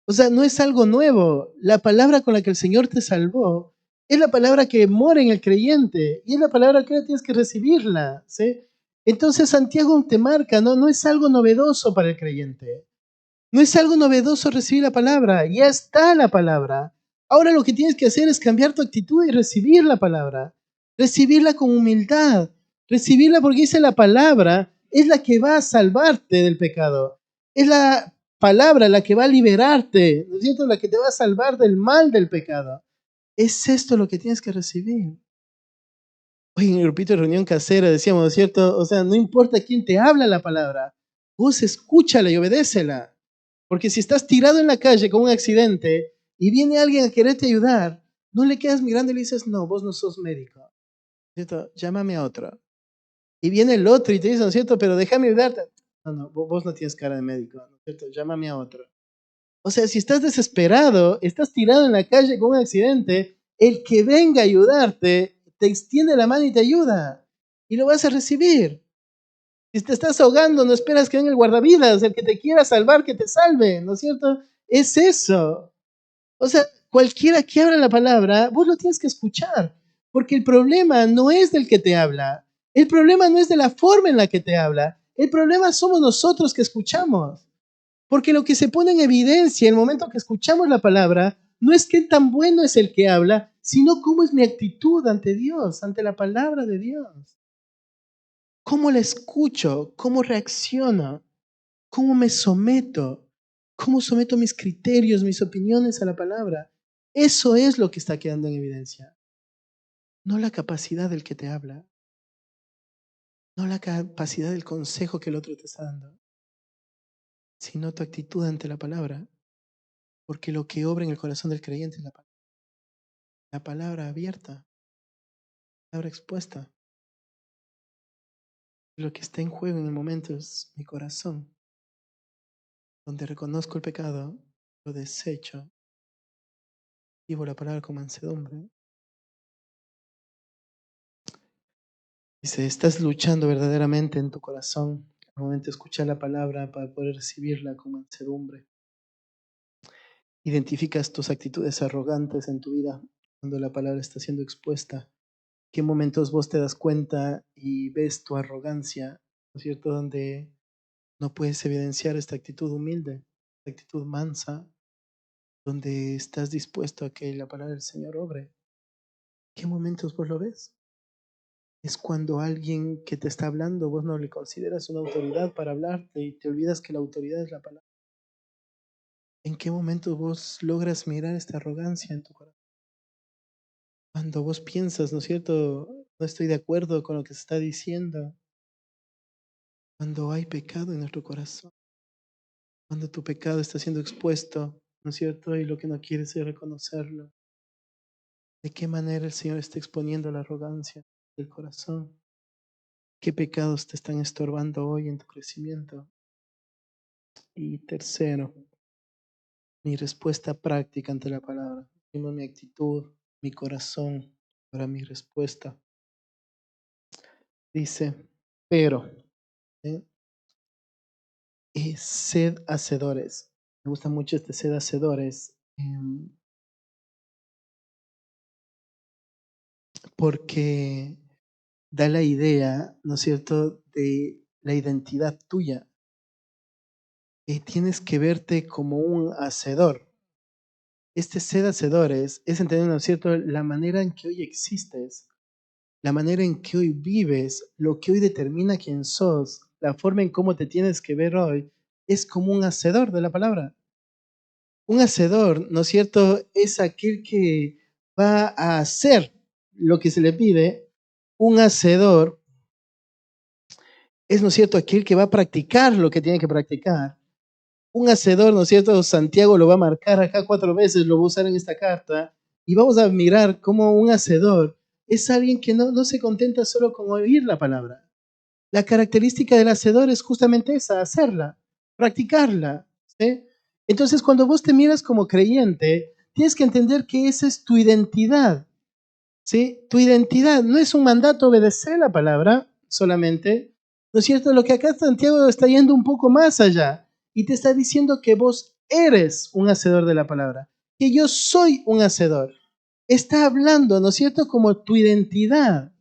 O sea, no es algo nuevo. La palabra con la que el Señor te salvó es la palabra que mora en el creyente y es la palabra que ahora tienes que recibirla, ¿sí? Entonces Santiago te marca, ¿no? No es algo novedoso para el creyente. No es algo novedoso recibir la palabra, ya está la palabra. Ahora lo que tienes que hacer es cambiar tu actitud y recibir la palabra. Recibirla con humildad. Recibirla porque dice la palabra es la que va a salvarte del pecado. Es la palabra la que va a liberarte, ¿no es cierto?, la que te va a salvar del mal del pecado. Es esto lo que tienes que recibir. Hoy en el grupito de reunión casera decíamos, ¿no es cierto? O sea, no importa quién te habla la palabra, vos escúchala y obedécela. Porque si estás tirado en la calle con un accidente y viene alguien a quererte ayudar, no le quedas mirando y le dices, no, vos no sos médico, ¿cierto? Llámame a otro. Y viene el otro y te dice, ¿no es cierto?, pero déjame ayudarte. No, no, vos no tienes cara de médico, ¿no es cierto? Llámame a otro. O sea, si estás desesperado, estás tirado en la calle con un accidente, el que venga a ayudarte te extiende la mano y te ayuda. Y lo vas a recibir. Si te estás ahogando, no esperas que venga el guardavidas, el que te quiera salvar, que te salve, ¿no es cierto? Es eso. O sea, cualquiera que abra la palabra, vos lo tienes que escuchar. Porque el problema no es del que te habla. El problema no es de la forma en la que te habla. El problema somos nosotros que escuchamos. Porque lo que se pone en evidencia en el momento que escuchamos la palabra no es qué tan bueno es el que habla, sino cómo es mi actitud ante Dios, ante la palabra de Dios. ¿Cómo la escucho? ¿Cómo reacciono? ¿Cómo me someto? ¿Cómo someto mis criterios, mis opiniones a la palabra? Eso es lo que está quedando en evidencia. No la capacidad del que te habla, no la capacidad del consejo que el otro te está dando, sino tu actitud ante la palabra. Porque lo que obra en el corazón del creyente es la palabra abierta, la palabra expuesta. Lo que está en juego en el momento es mi corazón, donde reconozco el pecado, lo desecho, vivo la palabra con mansedumbre. Dice, estás luchando verdaderamente en tu corazón Al momento de escuchar la palabra para poder recibirla con mansedumbre. Identificas tus actitudes arrogantes en tu vida cuando la palabra está siendo expuesta. ¿Qué momentos vos te das cuenta y ves tu arrogancia, ¿no es cierto? Donde no puedes evidenciar esta actitud humilde, esta actitud mansa, donde estás dispuesto a que la palabra del Señor obre. ¿Qué momentos vos lo ves? Es cuando alguien que te está hablando, vos no le consideras una autoridad para hablarte y te olvidas que la autoridad es la palabra. ¿En qué momento vos logras mirar esta arrogancia en tu corazón? Cuando vos piensas, ¿no es cierto? No estoy de acuerdo con lo que se está diciendo. Cuando hay pecado en nuestro corazón. Cuando tu pecado está siendo expuesto, ¿no es cierto? Y lo que no quieres es reconocerlo. ¿De qué manera el Señor está exponiendo la arrogancia del corazón? ¿Qué pecados te están estorbando hoy en tu crecimiento? Y tercero, mi respuesta práctica ante la palabra. Tengo mi actitud, mi corazón para mi respuesta. Dice, pero, ¿eh? Sed hacedores. Me gusta mucho este sed hacedores, porque da la idea, ¿no es cierto?, de la identidad tuya. Tienes que verte como un hacedor. Este sed hacedores es entender, ¿no es cierto?, la manera en que hoy existes, la manera en que hoy vives, lo que hoy determina quién sos, la forma en cómo te tienes que ver hoy, es como un hacedor de la palabra. Un hacedor, ¿no es cierto?, es aquel que va a hacer lo que se le pide. Un hacedor es, ¿no es cierto?, aquel que va a practicar lo que tiene que practicar. Un hacedor, ¿no es cierto?, Santiago lo va a marcar acá 4 veces, lo va a usar en esta carta, y vamos a mirar cómo un hacedor es alguien que no se contenta solo con oír la palabra. La característica del hacedor es justamente esa, hacerla, practicarla, ¿sí? Entonces, cuando vos te miras como creyente, tienes que entender que esa es tu identidad, ¿sí? Tu identidad no es un mandato obedecer la palabra solamente, ¿no es cierto? Lo que acá Santiago está yendo un poco más allá y te está diciendo que vos eres un hacedor de la palabra, que yo soy un hacedor. Está hablando, ¿no es cierto?, como tu identidad.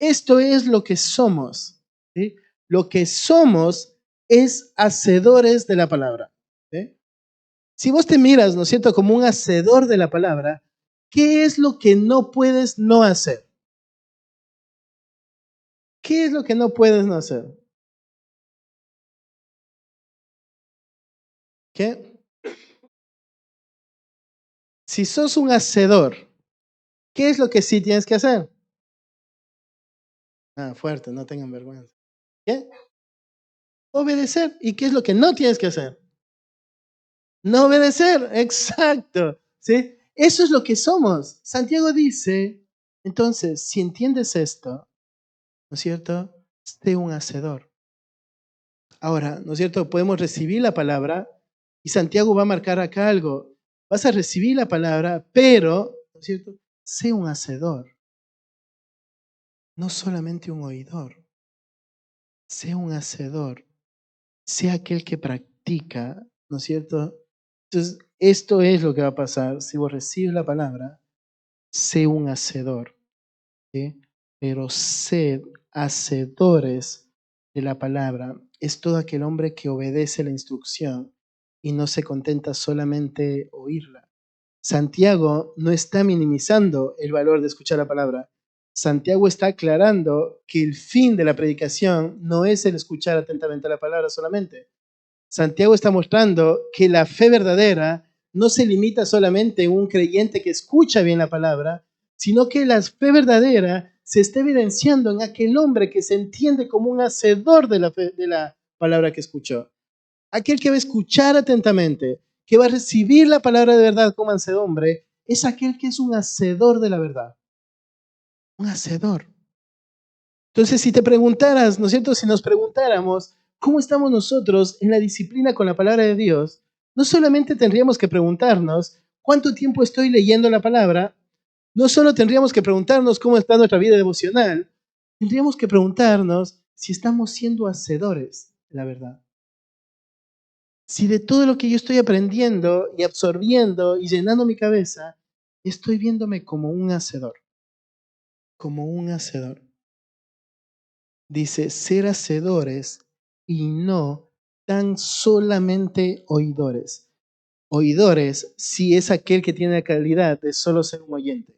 Esto es lo que somos, ¿sí? Lo que somos es hacedores de la palabra, ¿sí? Si vos te miras, ¿no es cierto?, como un hacedor de la palabra, ¿qué es lo que no puedes no hacer? ¿Qué es lo que no puedes no hacer? ¿Qué? Si sos un hacedor, ¿qué es lo que sí tienes que hacer? Ah, fuerte, no tengan vergüenza. ¿Qué? Obedecer. ¿Y qué es lo que no tienes que hacer? No obedecer, exacto. ¿Sí? Eso es lo que somos. Santiago dice, entonces, si entiendes esto, ¿no es cierto? Sé un hacedor. Ahora, ¿no es cierto? Podemos recibir la palabra y Santiago va a marcar acá algo. Vas a recibir la palabra, pero, ¿no es cierto? Sé un hacedor, no solamente un oidor. Sé un hacedor, sé aquel que practica, ¿no es cierto? Entonces, esto es lo que va a pasar. Si vos recibes la palabra, sé un hacedor, ¿sí? Pero sed hacedores de la palabra. Es todo aquel hombre que obedece la instrucción y no se contenta solamente oírla. Santiago no está minimizando el valor de escuchar la palabra. Santiago está aclarando que el fin de la predicación no es el escuchar atentamente la palabra solamente. Santiago está mostrando que la fe verdadera no se limita solamente a un creyente que escucha bien la palabra, sino que la fe verdadera se está evidenciando en aquel hombre que se entiende como un hacedor de la palabra que escuchó. Aquel que va a escuchar atentamente, que va a recibir la palabra de verdad como mansedumbre, es aquel que es un hacedor de la verdad. Un hacedor. Entonces, si te preguntaras, ¿no es cierto? Si nos preguntáramos cómo estamos nosotros en la disciplina con la palabra de Dios, no solamente tendríamos que preguntarnos cuánto tiempo estoy leyendo la palabra, no solo tendríamos que preguntarnos cómo está nuestra vida devocional, tendríamos que preguntarnos si estamos siendo hacedores, la verdad? Si de todo lo que yo estoy aprendiendo y absorbiendo y llenando mi cabeza, estoy viéndome como un hacedor. Dice, ser hacedores y no tan solamente oidores. Oidores, si es aquel que tiene la calidad de solo ser un oyente.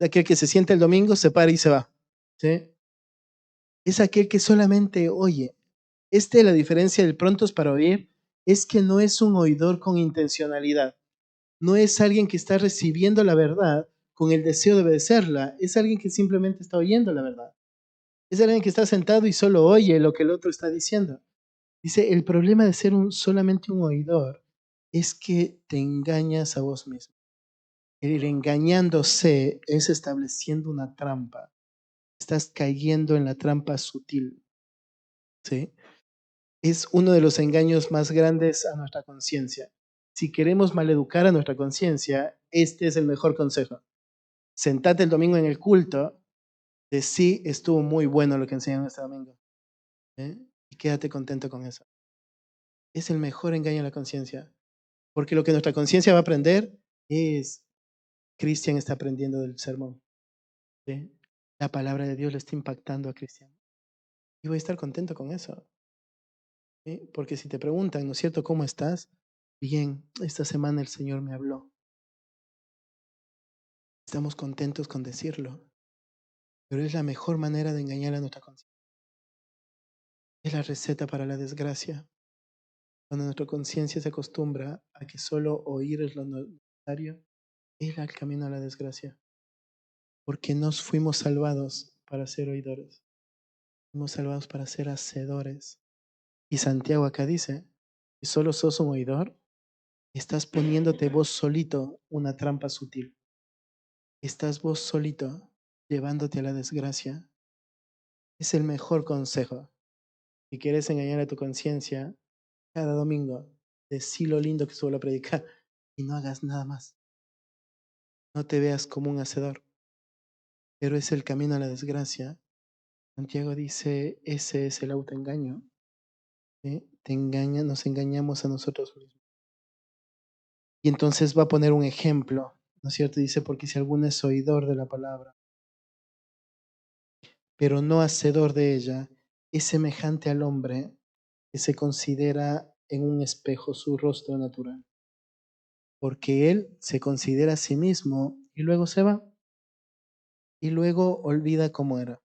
Es aquel que se sienta el domingo, se para y se va. ¿Sí? Es aquel que solamente oye. La diferencia del prontos para oír es que no es un oidor con intencionalidad. No es alguien que está recibiendo la verdad con el deseo de obedecerla. Es alguien que simplemente está oyendo la verdad. Es alguien que está sentado y solo oye lo que el otro está diciendo. Dice, el problema de ser solamente un oidor es que te engañas a vos mismo. El engañándose es estableciendo una trampa. Estás cayendo en la trampa sutil. ¿Sí? Es uno de los engaños más grandes a nuestra conciencia. Si queremos maleducar a nuestra conciencia, este es el mejor consejo. Sentate el domingo en el culto, de sí estuvo muy bueno lo que enseñaron este domingo. ¿Eh? Y quédate contento con eso. Es el mejor engaño a la conciencia. Porque lo que nuestra conciencia va a aprender es, Cristian está aprendiendo del sermón. ¿Sí? La palabra de Dios le está impactando a Cristian. Y voy a estar contento con eso. ¿Sí? Porque si te preguntan, ¿no es cierto?, ¿cómo estás? Bien, esta semana el Señor me habló. Estamos contentos con decirlo. Pero es la mejor manera de engañar a nuestra conciencia. Es la receta para la desgracia. Cuando nuestra conciencia se acostumbra a que solo oír es lo necesario, es el camino a la desgracia. Porque nos fuimos salvados para ser oidores. Fuimos salvados para ser hacedores. Y Santiago acá dice, si solo sos un oidor, estás poniéndote vos solito una trampa sutil. Estás vos solito llevándote a la desgracia. Es el mejor consejo. Si quieres engañar a tu conciencia, cada domingo, decí lo lindo que estuvo la predicar y no hagas nada más. No te veas como un hacedor, pero es el camino a la desgracia. Santiago dice, ese es el autoengaño. ¿Sí? Nos engañamos a nosotros mismos. Y entonces va a poner un ejemplo, ¿no es cierto? Dice, porque si alguno es oidor de la palabra, pero no hacedor de ella, es semejante al hombre que se considera en un espejo su rostro natural. Porque él se considera a sí mismo y luego se va y luego olvida cómo era.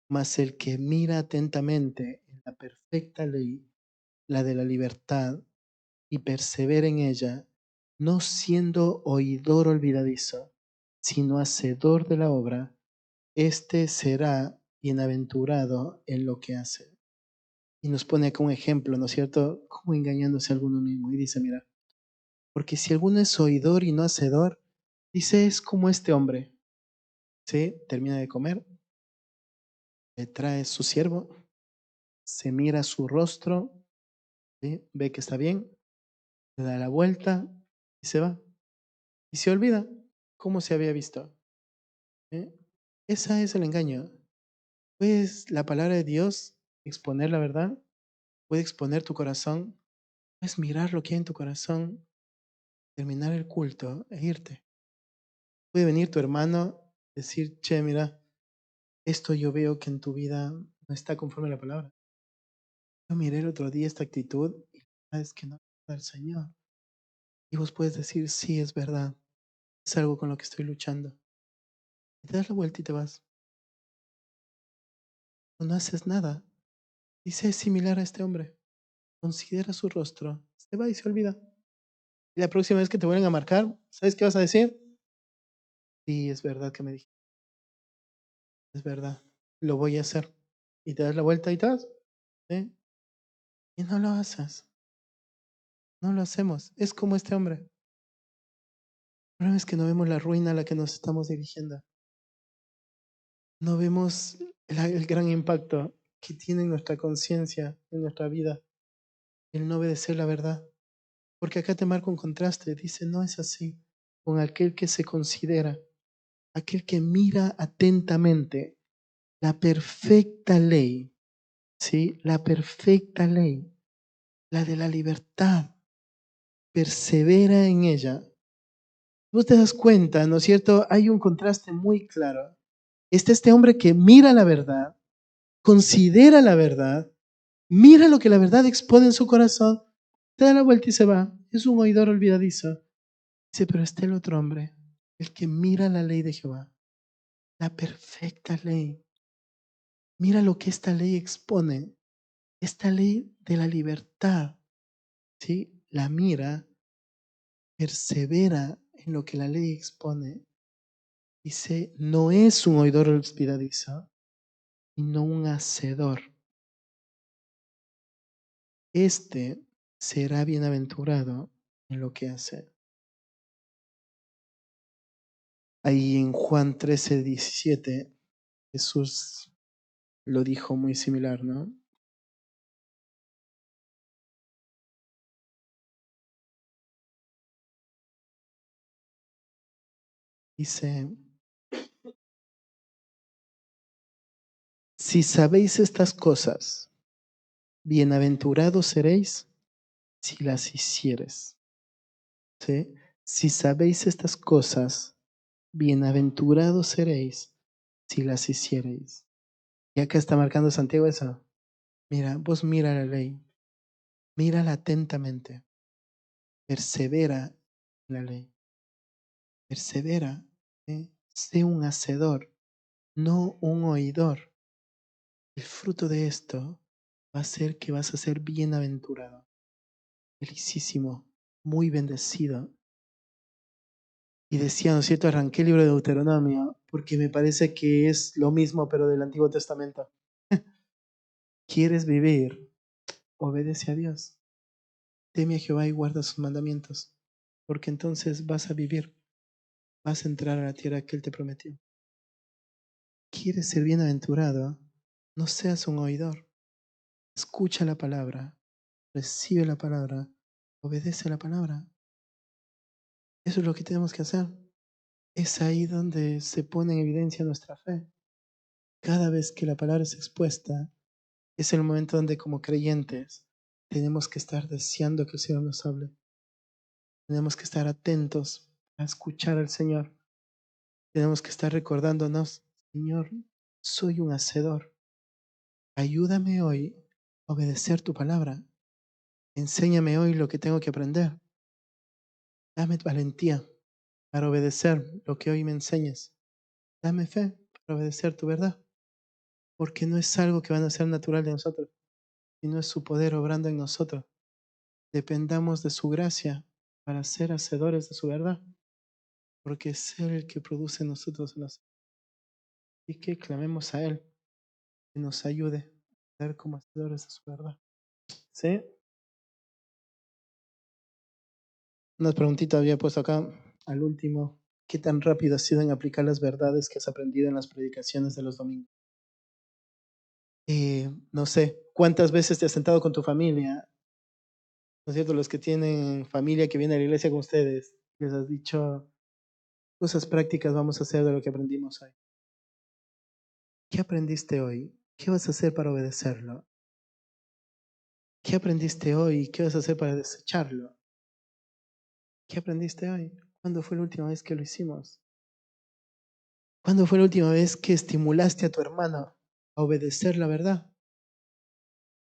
Mas el que mira atentamente en la perfecta ley, la de la libertad, y persevera en ella, no siendo oidor olvidadizo, sino hacedor de la obra, éste será bienaventurado en lo que hace. Y nos pone acá un ejemplo, ¿no es cierto? Como engañándose a alguno mismo. Y dice, mira, porque si alguno es oidor y no hacedor, dice, es como este hombre. ¿Sí? Termina de comer, le trae su siervo, se mira su rostro, ¿sí? Ve que está bien, le da la vuelta y se va. Y se olvida cómo se había visto. ¿Sí? Ese es el engaño. Puedes la palabra de Dios exponer la verdad, puede exponer tu corazón, puedes mirar lo que hay en tu corazón, terminar el culto e irte. Puede venir tu hermano, decir, che, mira, esto yo veo que en tu vida no está conforme a la palabra. Yo miré el otro día esta actitud y la verdad es que no es del Señor. Y vos puedes decir, sí, es verdad, es algo con lo que estoy luchando. Y te das la vuelta y te vas. O no haces nada. Dice, es similar a este hombre. Considera su rostro, se va y se olvida. Y la próxima vez que te vuelven a marcar, ¿sabes qué vas a decir? Sí, es verdad que me dije, es verdad, lo voy a hacer. Y te das la vuelta y te vas. ¿Sí? Y no lo haces. No lo hacemos. Es como este hombre. El problema es que no vemos la ruina a la que nos estamos dirigiendo. No vemos el gran impacto que tiene en nuestra conciencia, en nuestra vida, el no obedecer la verdad. Porque acá te marca un contraste. Dice, no es así con aquel que se considera, aquel que mira atentamente la perfecta ley. ¿sí? La perfecta ley, la de la libertad, persevera en ella. Tú te das cuenta, ¿no es cierto? Hay un contraste muy claro. Está este hombre que mira la verdad, considera la verdad, mira lo que la verdad expone en su corazón, se da la vuelta y se va. Es un oidor olvidadizo. Dice, pero está el otro hombre, el que mira la ley de Jehová, la perfecta ley. Mira lo que esta ley expone, esta ley de la libertad, ¿sí? La mira, persevera en lo que la ley expone. Dice, no es un oidor olvidadizo, sino un hacedor. Este será bienaventurado en lo que hace. Ahí en Juan 13:17, Jesús lo dijo muy similar, ¿no? Dice, si sabéis estas cosas, bienaventurados seréis si las hicieres. ¿Sí? Si sabéis estas cosas, bienaventurados seréis si las hiciereis. Y acá está marcando Santiago eso. Mira, vos mira la ley, mírala atentamente, persevera en la ley, persevera, ¿sí? Sé un hacedor, no un oidor. El fruto de esto va a ser que vas a ser bienaventurado, felicísimo, muy bendecido. Y decía, ¿no es cierto? Arranqué el libro de Deuteronomio porque me parece que es lo mismo, pero del Antiguo Testamento. ¿Quieres vivir? Obedece a Dios. Teme a Jehová y guarda sus mandamientos, porque entonces vas a vivir, vas a entrar a la tierra que Él te prometió. ¿Quieres ser bienaventurado? No seas un oidor. Escucha la palabra, recibe la palabra, obedece la palabra. Eso es lo que tenemos que hacer. Es ahí donde se pone en evidencia nuestra fe. Cada vez que la palabra es expuesta, es el momento donde como creyentes tenemos que estar deseando que el Señor nos hable. Tenemos que estar atentos a escuchar al Señor. Tenemos que estar recordándonos, Señor, soy un hacedor. Ayúdame hoy a obedecer tu palabra. Enséñame hoy lo que tengo que aprender. Dame valentía para obedecer lo que hoy me enseñes. Dame fe para obedecer tu verdad. Porque no es algo que va a ser natural de nosotros, sino es su poder obrando en nosotros. Dependamos de su gracia para ser hacedores de su verdad, porque es Él el que produce en nosotros el hacer. Y que clamemos a Él, que nos ayude a ser como hacedores de su verdad. ¿Sí? Una preguntita había puesto acá al último. ¿Qué tan rápido has sido en aplicar las verdades que has aprendido en las predicaciones de los domingos? No sé, ¿cuántas veces te has sentado con tu familia? ¿No es cierto? Los que tienen familia que viene a la iglesia con ustedes, les has dicho cosas prácticas vamos a hacer de lo que aprendimos hoy. ¿Qué aprendiste hoy? ¿Qué vas a hacer para obedecerlo? ¿Qué aprendiste hoy? ¿Qué vas a hacer para desecharlo? ¿Qué aprendiste hoy? ¿Cuándo fue la última vez que lo hicimos? ¿Cuándo fue la última vez que estimulaste a tu hermano a obedecer la verdad?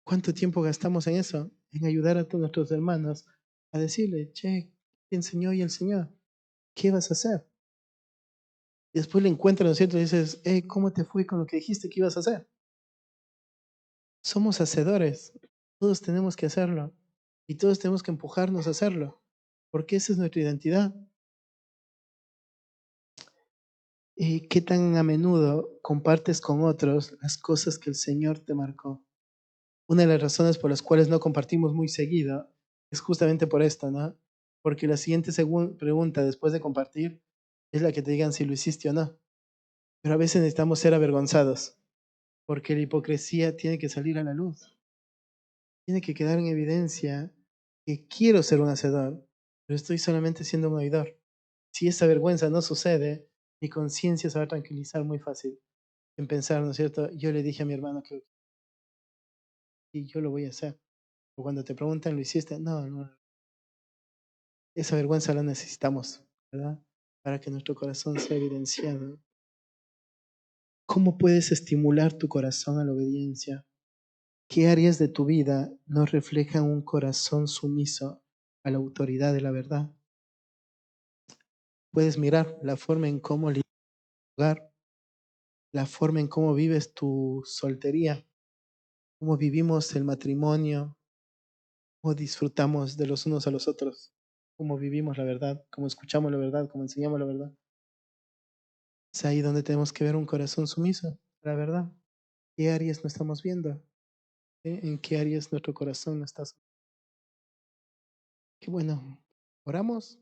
¿Cuánto tiempo gastamos en eso? En ayudar a todos nuestros hermanos a decirle, che, ¿qué enseñó hoy el Señor? ¿Qué vas a hacer? Y después le encuentras, ¿no es cierto? Y dices, ¿cómo te fue con lo que dijiste que ibas a hacer? Somos hacedores. Todos tenemos que hacerlo. Y todos tenemos que empujarnos a hacerlo. Porque esa es nuestra identidad. ¿Qué tan a menudo compartes con otros las cosas que el Señor te marcó? Una de las razones por las cuales no compartimos muy seguido es justamente por esto, ¿no? Porque la siguiente pregunta después de compartir es la que te digan si lo hiciste o no. Pero a veces necesitamos ser avergonzados, porque la hipocresía tiene que salir a la luz. Tiene que quedar en evidencia que quiero ser un hacedor, pero estoy solamente siendo un oidor. Si esa vergüenza no sucede, mi conciencia se va a tranquilizar muy fácil en pensar, ¿no es cierto? Yo le dije a mi hermano que y yo lo voy a hacer. O cuando te preguntan, ¿lo hiciste? No, no. Esa vergüenza la necesitamos, ¿verdad? Para que nuestro corazón sea evidenciado. ¿Cómo puedes estimular tu corazón a la obediencia? ¿Qué áreas de tu vida no reflejan un corazón sumiso a la autoridad de la verdad? Puedes mirar la forma en cómo lidias con tu hogar, la forma en cómo vives tu soltería, cómo vivimos el matrimonio, cómo disfrutamos de los unos a los otros, cómo vivimos la verdad, cómo escuchamos la verdad, cómo enseñamos la verdad. Es ahí donde tenemos que ver un corazón sumiso a la verdad. ¿Qué áreas no estamos viendo? ¿En qué áreas nuestro corazón no está? Qué bueno. ¿Oramos?